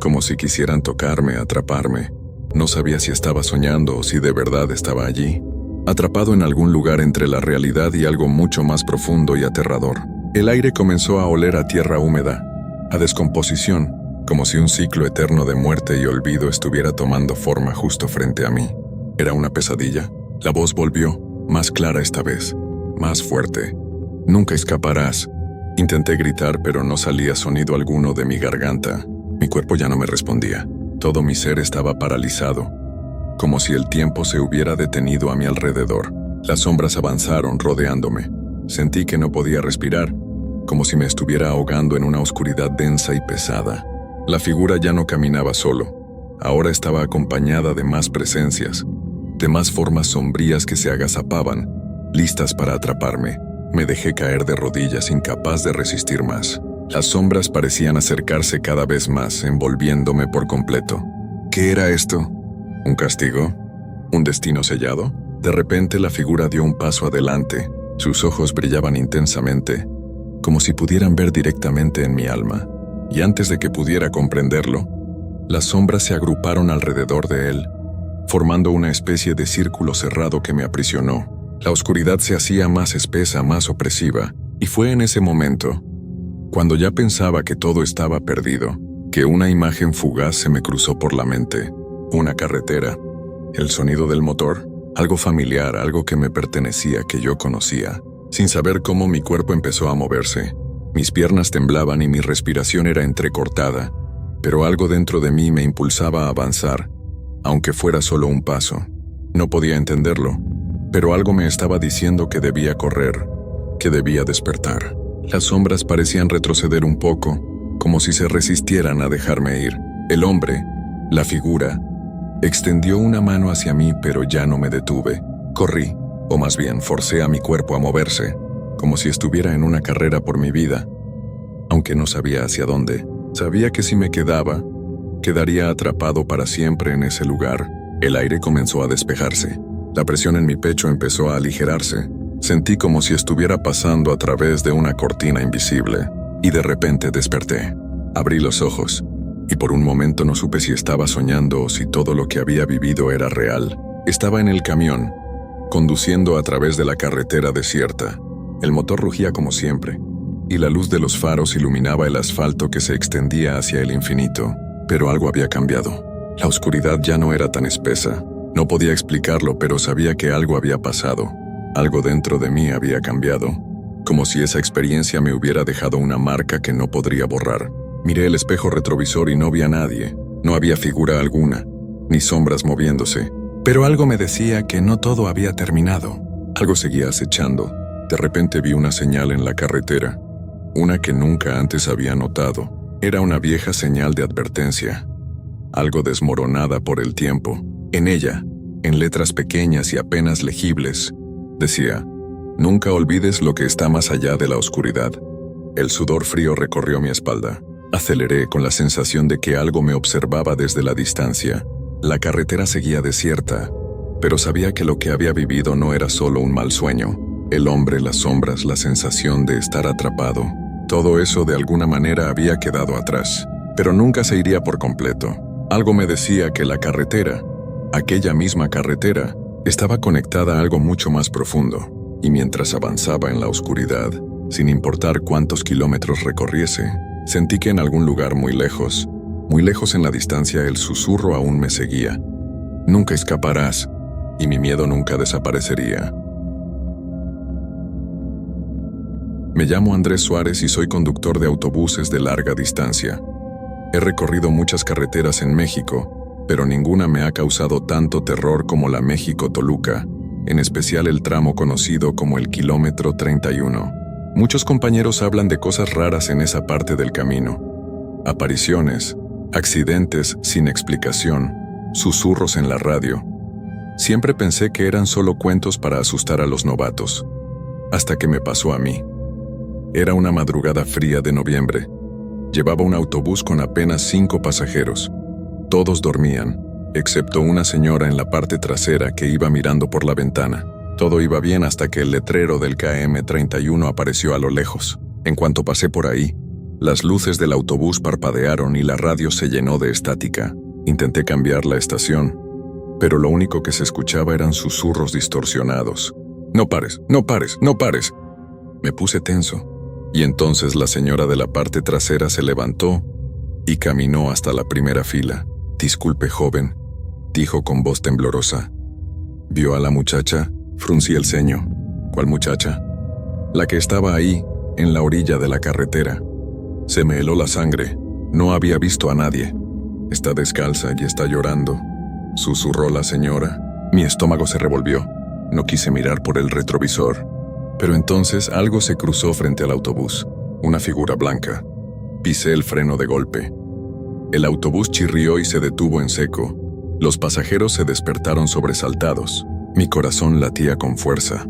como si quisieran tocarme, atraparme. No sabía si estaba soñando o si de verdad estaba allí, atrapado en algún lugar entre la realidad y algo mucho más profundo y aterrador. El aire comenzó a oler a tierra húmeda, a descomposición, como si un ciclo eterno de muerte y olvido estuviera tomando forma justo frente a mí. ¿Era una pesadilla? La voz volvió, más clara esta vez, más fuerte. «Nunca escaparás». Intenté gritar, pero no salía sonido alguno de mi garganta. Mi cuerpo ya no me respondía. Todo mi ser estaba paralizado. como si el tiempo se hubiera detenido a mi alrededor. Las sombras avanzaron rodeándome. Sentí que no podía respirar, como si me estuviera ahogando en una oscuridad densa y pesada. La figura ya no caminaba solo. Ahora estaba acompañada de más presencias, de más formas sombrías que se agazapaban, listas para atraparme. Me dejé caer de rodillas, incapaz de resistir más. Las sombras parecían acercarse cada vez más, envolviéndome por completo. ¿Qué era esto? ¿Un castigo? ¿Un destino sellado? De repente la figura dio un paso adelante. Sus ojos brillaban intensamente, como si pudieran ver directamente en mi alma. Y antes de que pudiera comprenderlo, las sombras se agruparon alrededor de él, formando una especie de círculo cerrado que me aprisionó. La oscuridad se hacía más espesa, más opresiva, y fue en ese momento, cuando ya pensaba que todo estaba perdido, que una imagen fugaz se me cruzó por la mente. Una carretera, el sonido del motor, algo familiar, algo que me pertenecía, que yo conocía. Sin saber cómo, mi cuerpo empezó a moverse. Mis piernas temblaban y mi respiración era entrecortada, pero algo dentro de mí me impulsaba a avanzar, aunque fuera solo un paso. No podía entenderlo, pero algo me estaba diciendo que debía correr, que debía despertar. Las sombras parecían retroceder un poco, como si se resistieran a dejarme ir. El hombre, la figura, extendió una mano hacia mí, pero ya no me detuve. Corrí, o más bien forcé a mi cuerpo a moverse, como si estuviera en una carrera por mi vida. Aunque no sabía hacia dónde, sabía que si me quedaba, quedaría atrapado para siempre en ese lugar. El aire comenzó a despejarse. La presión en mi pecho empezó a aligerarse. Sentí como si estuviera pasando a través de una cortina invisible, y de repente desperté. Abrí los ojos, y por un momento no supe si estaba soñando o si todo lo que había vivido era real. Estaba en el camión, conduciendo a través de la carretera desierta. El motor rugía como siempre, y la luz de los faros iluminaba el asfalto que se extendía hacia el infinito. Pero algo había cambiado. La oscuridad ya no era tan espesa. No podía explicarlo, pero sabía que algo había pasado. Algo dentro de mí había cambiado, como si esa experiencia me hubiera dejado una marca que no podría borrar. Miré el espejo retrovisor y no vi a nadie. No había figura alguna, ni sombras moviéndose. Pero algo me decía que no todo había terminado. Algo seguía acechando. De repente vi una señal en la carretera, una que nunca antes había notado. Era una vieja señal de advertencia, algo desmoronada por el tiempo. En ella, en letras pequeñas y apenas legibles, decía: «Nunca olvides lo que está más allá de la oscuridad». El sudor frío recorrió mi espalda. Aceleré con la sensación de que algo me observaba desde la distancia. La carretera seguía desierta, pero sabía que lo que había vivido no era solo un mal sueño. El hombre, las sombras, la sensación de estar atrapado. Todo eso de alguna manera había quedado atrás, pero nunca se iría por completo. Algo me decía que la carretera, aquella misma carretera, estaba conectada a algo mucho más profundo, y mientras avanzaba en la oscuridad, sin importar cuántos kilómetros recorriese, sentí que en algún lugar muy lejos en la distancia, el susurro aún me seguía. Nunca escaparás, y mi miedo nunca desaparecería. Me llamo Andrés Suárez y soy conductor de autobuses de larga distancia. He recorrido muchas carreteras en México, pero ninguna me ha causado tanto terror como la México-Toluca, en especial el tramo conocido como el kilómetro 31. Muchos compañeros hablan de cosas raras en esa parte del camino. Apariciones, accidentes sin explicación, susurros en la radio. Siempre pensé que eran solo cuentos para asustar a los novatos, hasta que me pasó a mí. Era una madrugada fría de noviembre. Llevaba un autobús con apenas 5 pasajeros. Todos dormían, excepto una señora en la parte trasera que iba mirando por la ventana. Todo iba bien hasta que el letrero del KM 31 apareció a lo lejos. En cuanto pasé por ahí, las luces del autobús parpadearon y la radio se llenó de estática. Intenté cambiar la estación, pero lo único que se escuchaba eran susurros distorsionados. «No pares, no pares, no pares». Me puse tenso, y entonces la señora de la parte trasera se levantó y caminó hasta la primera fila. «Disculpe, joven», dijo con voz temblorosa. «¿Vio a la muchacha?». Fruncí el ceño. «¿Cuál muchacha?». «La que estaba ahí, en la orilla de la carretera». Se me heló la sangre. No había visto a nadie. «Está descalza y está llorando». susurró la señora. Mi estómago se revolvió. No quise mirar por el retrovisor. Pero entonces algo se cruzó frente al autobús. Una figura blanca. Pisé el freno de golpe. El autobús chirrió y se detuvo en seco. Los pasajeros se despertaron sobresaltados. Mi corazón latía con fuerza.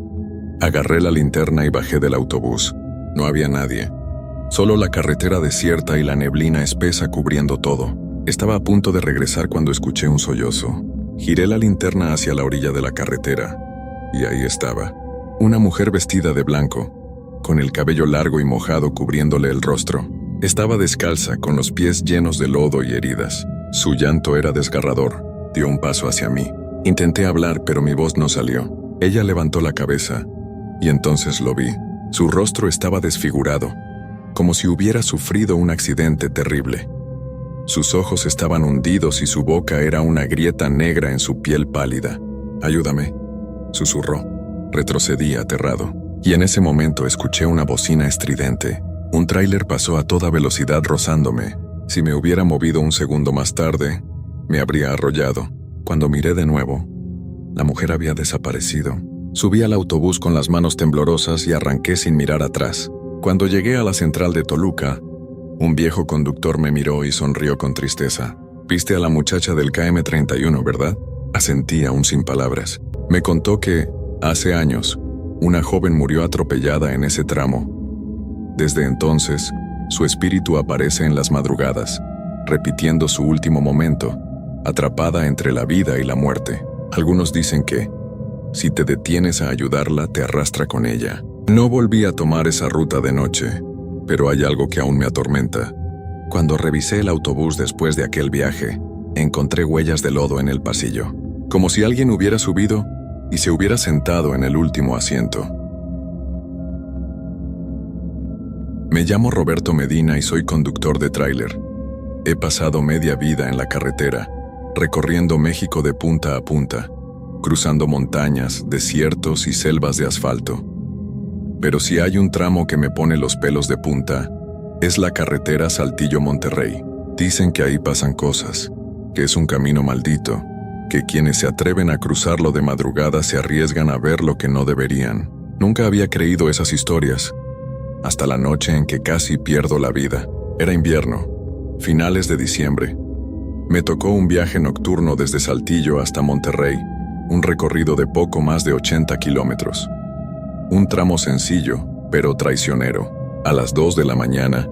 Agarré la linterna y bajé del autobús. No había nadie. Solo la carretera desierta y la neblina espesa cubriendo todo. Estaba a punto de regresar cuando escuché un sollozo. Giré la linterna hacia la orilla de la carretera. Y ahí estaba. Una mujer vestida de blanco, con el cabello largo y mojado cubriéndole el rostro. Estaba descalza, con los pies llenos de lodo y heridas. Su llanto era desgarrador. Dio un paso hacia mí. Intenté hablar, pero mi voz no salió. Ella levantó la cabeza, y entonces lo vi. Su rostro estaba desfigurado, como si hubiera sufrido un accidente terrible. Sus ojos estaban hundidos y su boca era una grieta negra en su piel pálida. «Ayúdame», susurró. Retrocedí aterrado, y en ese momento escuché una bocina estridente. Un tráiler pasó a toda velocidad rozándome. Si me hubiera movido un segundo más tarde, me habría arrollado. Cuando miré de nuevo, la mujer había desaparecido. Subí al autobús con las manos temblorosas y arranqué sin mirar atrás. Cuando llegué a la central de Toluca, un viejo conductor me miró y sonrió con tristeza. «Viste a la muchacha del KM31, ¿verdad?». Asentí aún sin palabras. Me contó que, hace años, una joven murió atropellada en ese tramo. Desde entonces, su espíritu aparece en las madrugadas, repitiendo su último momento, atrapada entre la vida y la muerte. Algunos dicen que, si te detienes a ayudarla, te arrastra con ella. No volví a tomar esa ruta de noche, pero hay algo que aún me atormenta. Cuando revisé el autobús después de aquel viaje, encontré huellas de lodo en el pasillo, como si alguien hubiera subido y se hubiera sentado en el último asiento. Me llamo Roberto Medina y soy conductor de tráiler. He pasado media vida en la carretera, recorriendo México de punta a punta, cruzando montañas, desiertos y selvas de asfalto. Pero si hay un tramo que me pone los pelos de punta, es la carretera Saltillo-Monterrey. Dicen que ahí pasan cosas, que es un camino maldito, que quienes se atreven a cruzarlo de madrugada se arriesgan a ver lo que no deberían. Nunca había creído esas historias, hasta la noche en que casi pierdo la vida. Era invierno, finales de diciembre. Me tocó un viaje nocturno desde Saltillo hasta Monterrey, un recorrido de poco más de 80 kilómetros. Un tramo sencillo, pero traicionero. A las 2 de la mañana,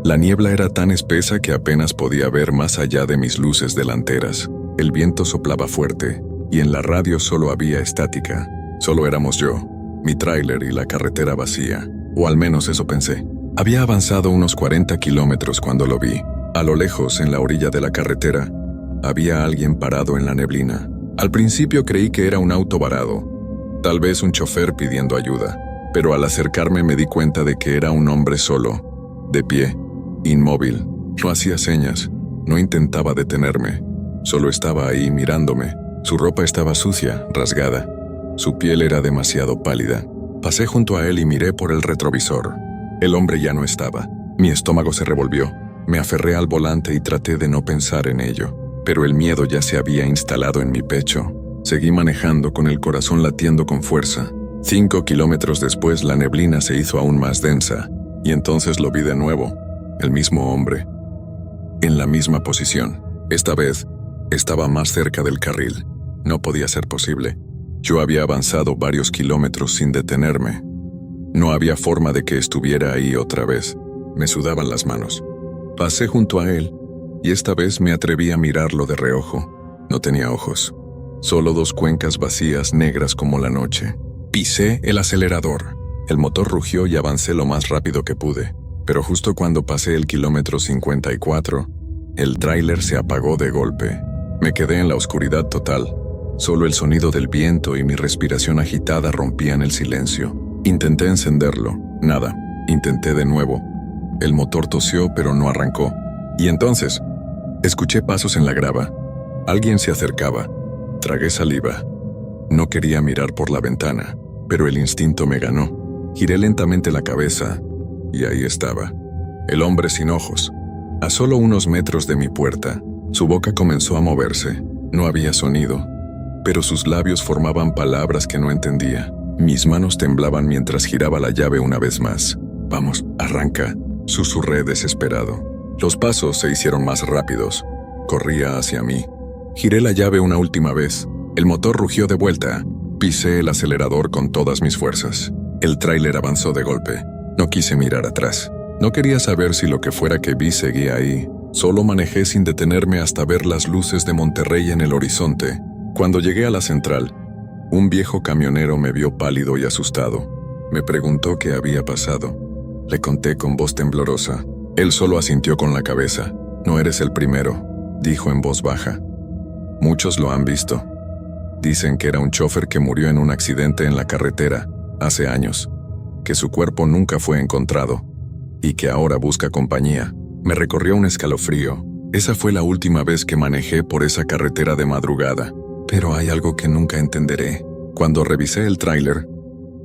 la niebla era tan espesa que apenas podía ver más allá de mis luces delanteras. El viento soplaba fuerte, y en la radio solo había estática. Solo éramos yo, mi tráiler y la carretera vacía. O al menos eso pensé. Había avanzado unos 40 kilómetros cuando lo vi. A lo lejos, en la orilla de la carretera, había alguien parado en la neblina. Al principio creí que era un auto varado, tal vez un chofer pidiendo ayuda, pero al acercarme me di cuenta de que era un hombre solo, de pie, inmóvil. No hacía señas, no intentaba detenerme, solo estaba ahí mirándome. Su ropa estaba sucia, rasgada. Su piel era demasiado pálida. Pasé junto a él y miré por el retrovisor. El hombre ya no estaba. Mi estómago se revolvió. Me aferré al volante y traté de no pensar en ello, pero el miedo ya se había instalado en mi pecho. Seguí manejando con el corazón latiendo con fuerza. 5 kilómetros después la neblina se hizo aún más densa, y entonces lo vi de nuevo, el mismo hombre, en la misma posición. Esta vez, estaba más cerca del carril. No podía ser posible. Yo había avanzado varios kilómetros sin detenerme. No había forma de que estuviera ahí otra vez. Me sudaban las manos. Pasé junto a él, y esta vez me atreví a mirarlo de reojo. No tenía ojos, solo 2 cuencas vacías negras como la noche. Pisé el acelerador. El motor rugió y avancé lo más rápido que pude, pero justo cuando pasé el kilómetro 54, el tráiler se apagó de golpe. Me quedé en la oscuridad total. Solo el sonido del viento y mi respiración agitada rompían el silencio. Intenté encenderlo. Nada. Intenté de nuevo. El motor tosió, pero no arrancó. Y entonces, escuché pasos en la grava. Alguien se acercaba. Tragué saliva. No quería mirar por la ventana, pero el instinto me ganó. Giré lentamente la cabeza, y ahí estaba. El hombre sin ojos. A solo unos metros de mi puerta, su boca comenzó a moverse. No había sonido, pero sus labios formaban palabras que no entendía. Mis manos temblaban mientras giraba la llave una vez más. «Vamos, arranca», susurré desesperado. Los pasos se hicieron más rápidos. Corría hacia mí. Giré la llave una última vez. El motor rugió de vuelta. Pisé el acelerador con todas mis fuerzas. El tráiler avanzó de golpe. No quise mirar atrás. No quería saber si lo que fuera que vi seguía ahí. Solo manejé sin detenerme hasta ver las luces de Monterrey en el horizonte. Cuando llegué a la central, un viejo camionero me vio pálido y asustado. Me preguntó qué había pasado. Le conté con voz temblorosa. Él solo asintió con la cabeza. «No eres el primero», dijo en voz baja. «Muchos lo han visto. Dicen que era un chofer que murió en un accidente en la carretera hace años, que su cuerpo nunca fue encontrado y que ahora busca compañía». Me recorrió un escalofrío. Esa fue la última vez que manejé por esa carretera de madrugada. Pero hay algo que nunca entenderé. Cuando revisé el tráiler,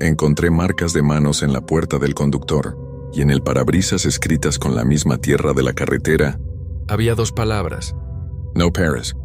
encontré marcas de manos en la puerta del conductor y en el parabrisas escritas con la misma tierra de la carretera. Había 2 palabras: «No pares».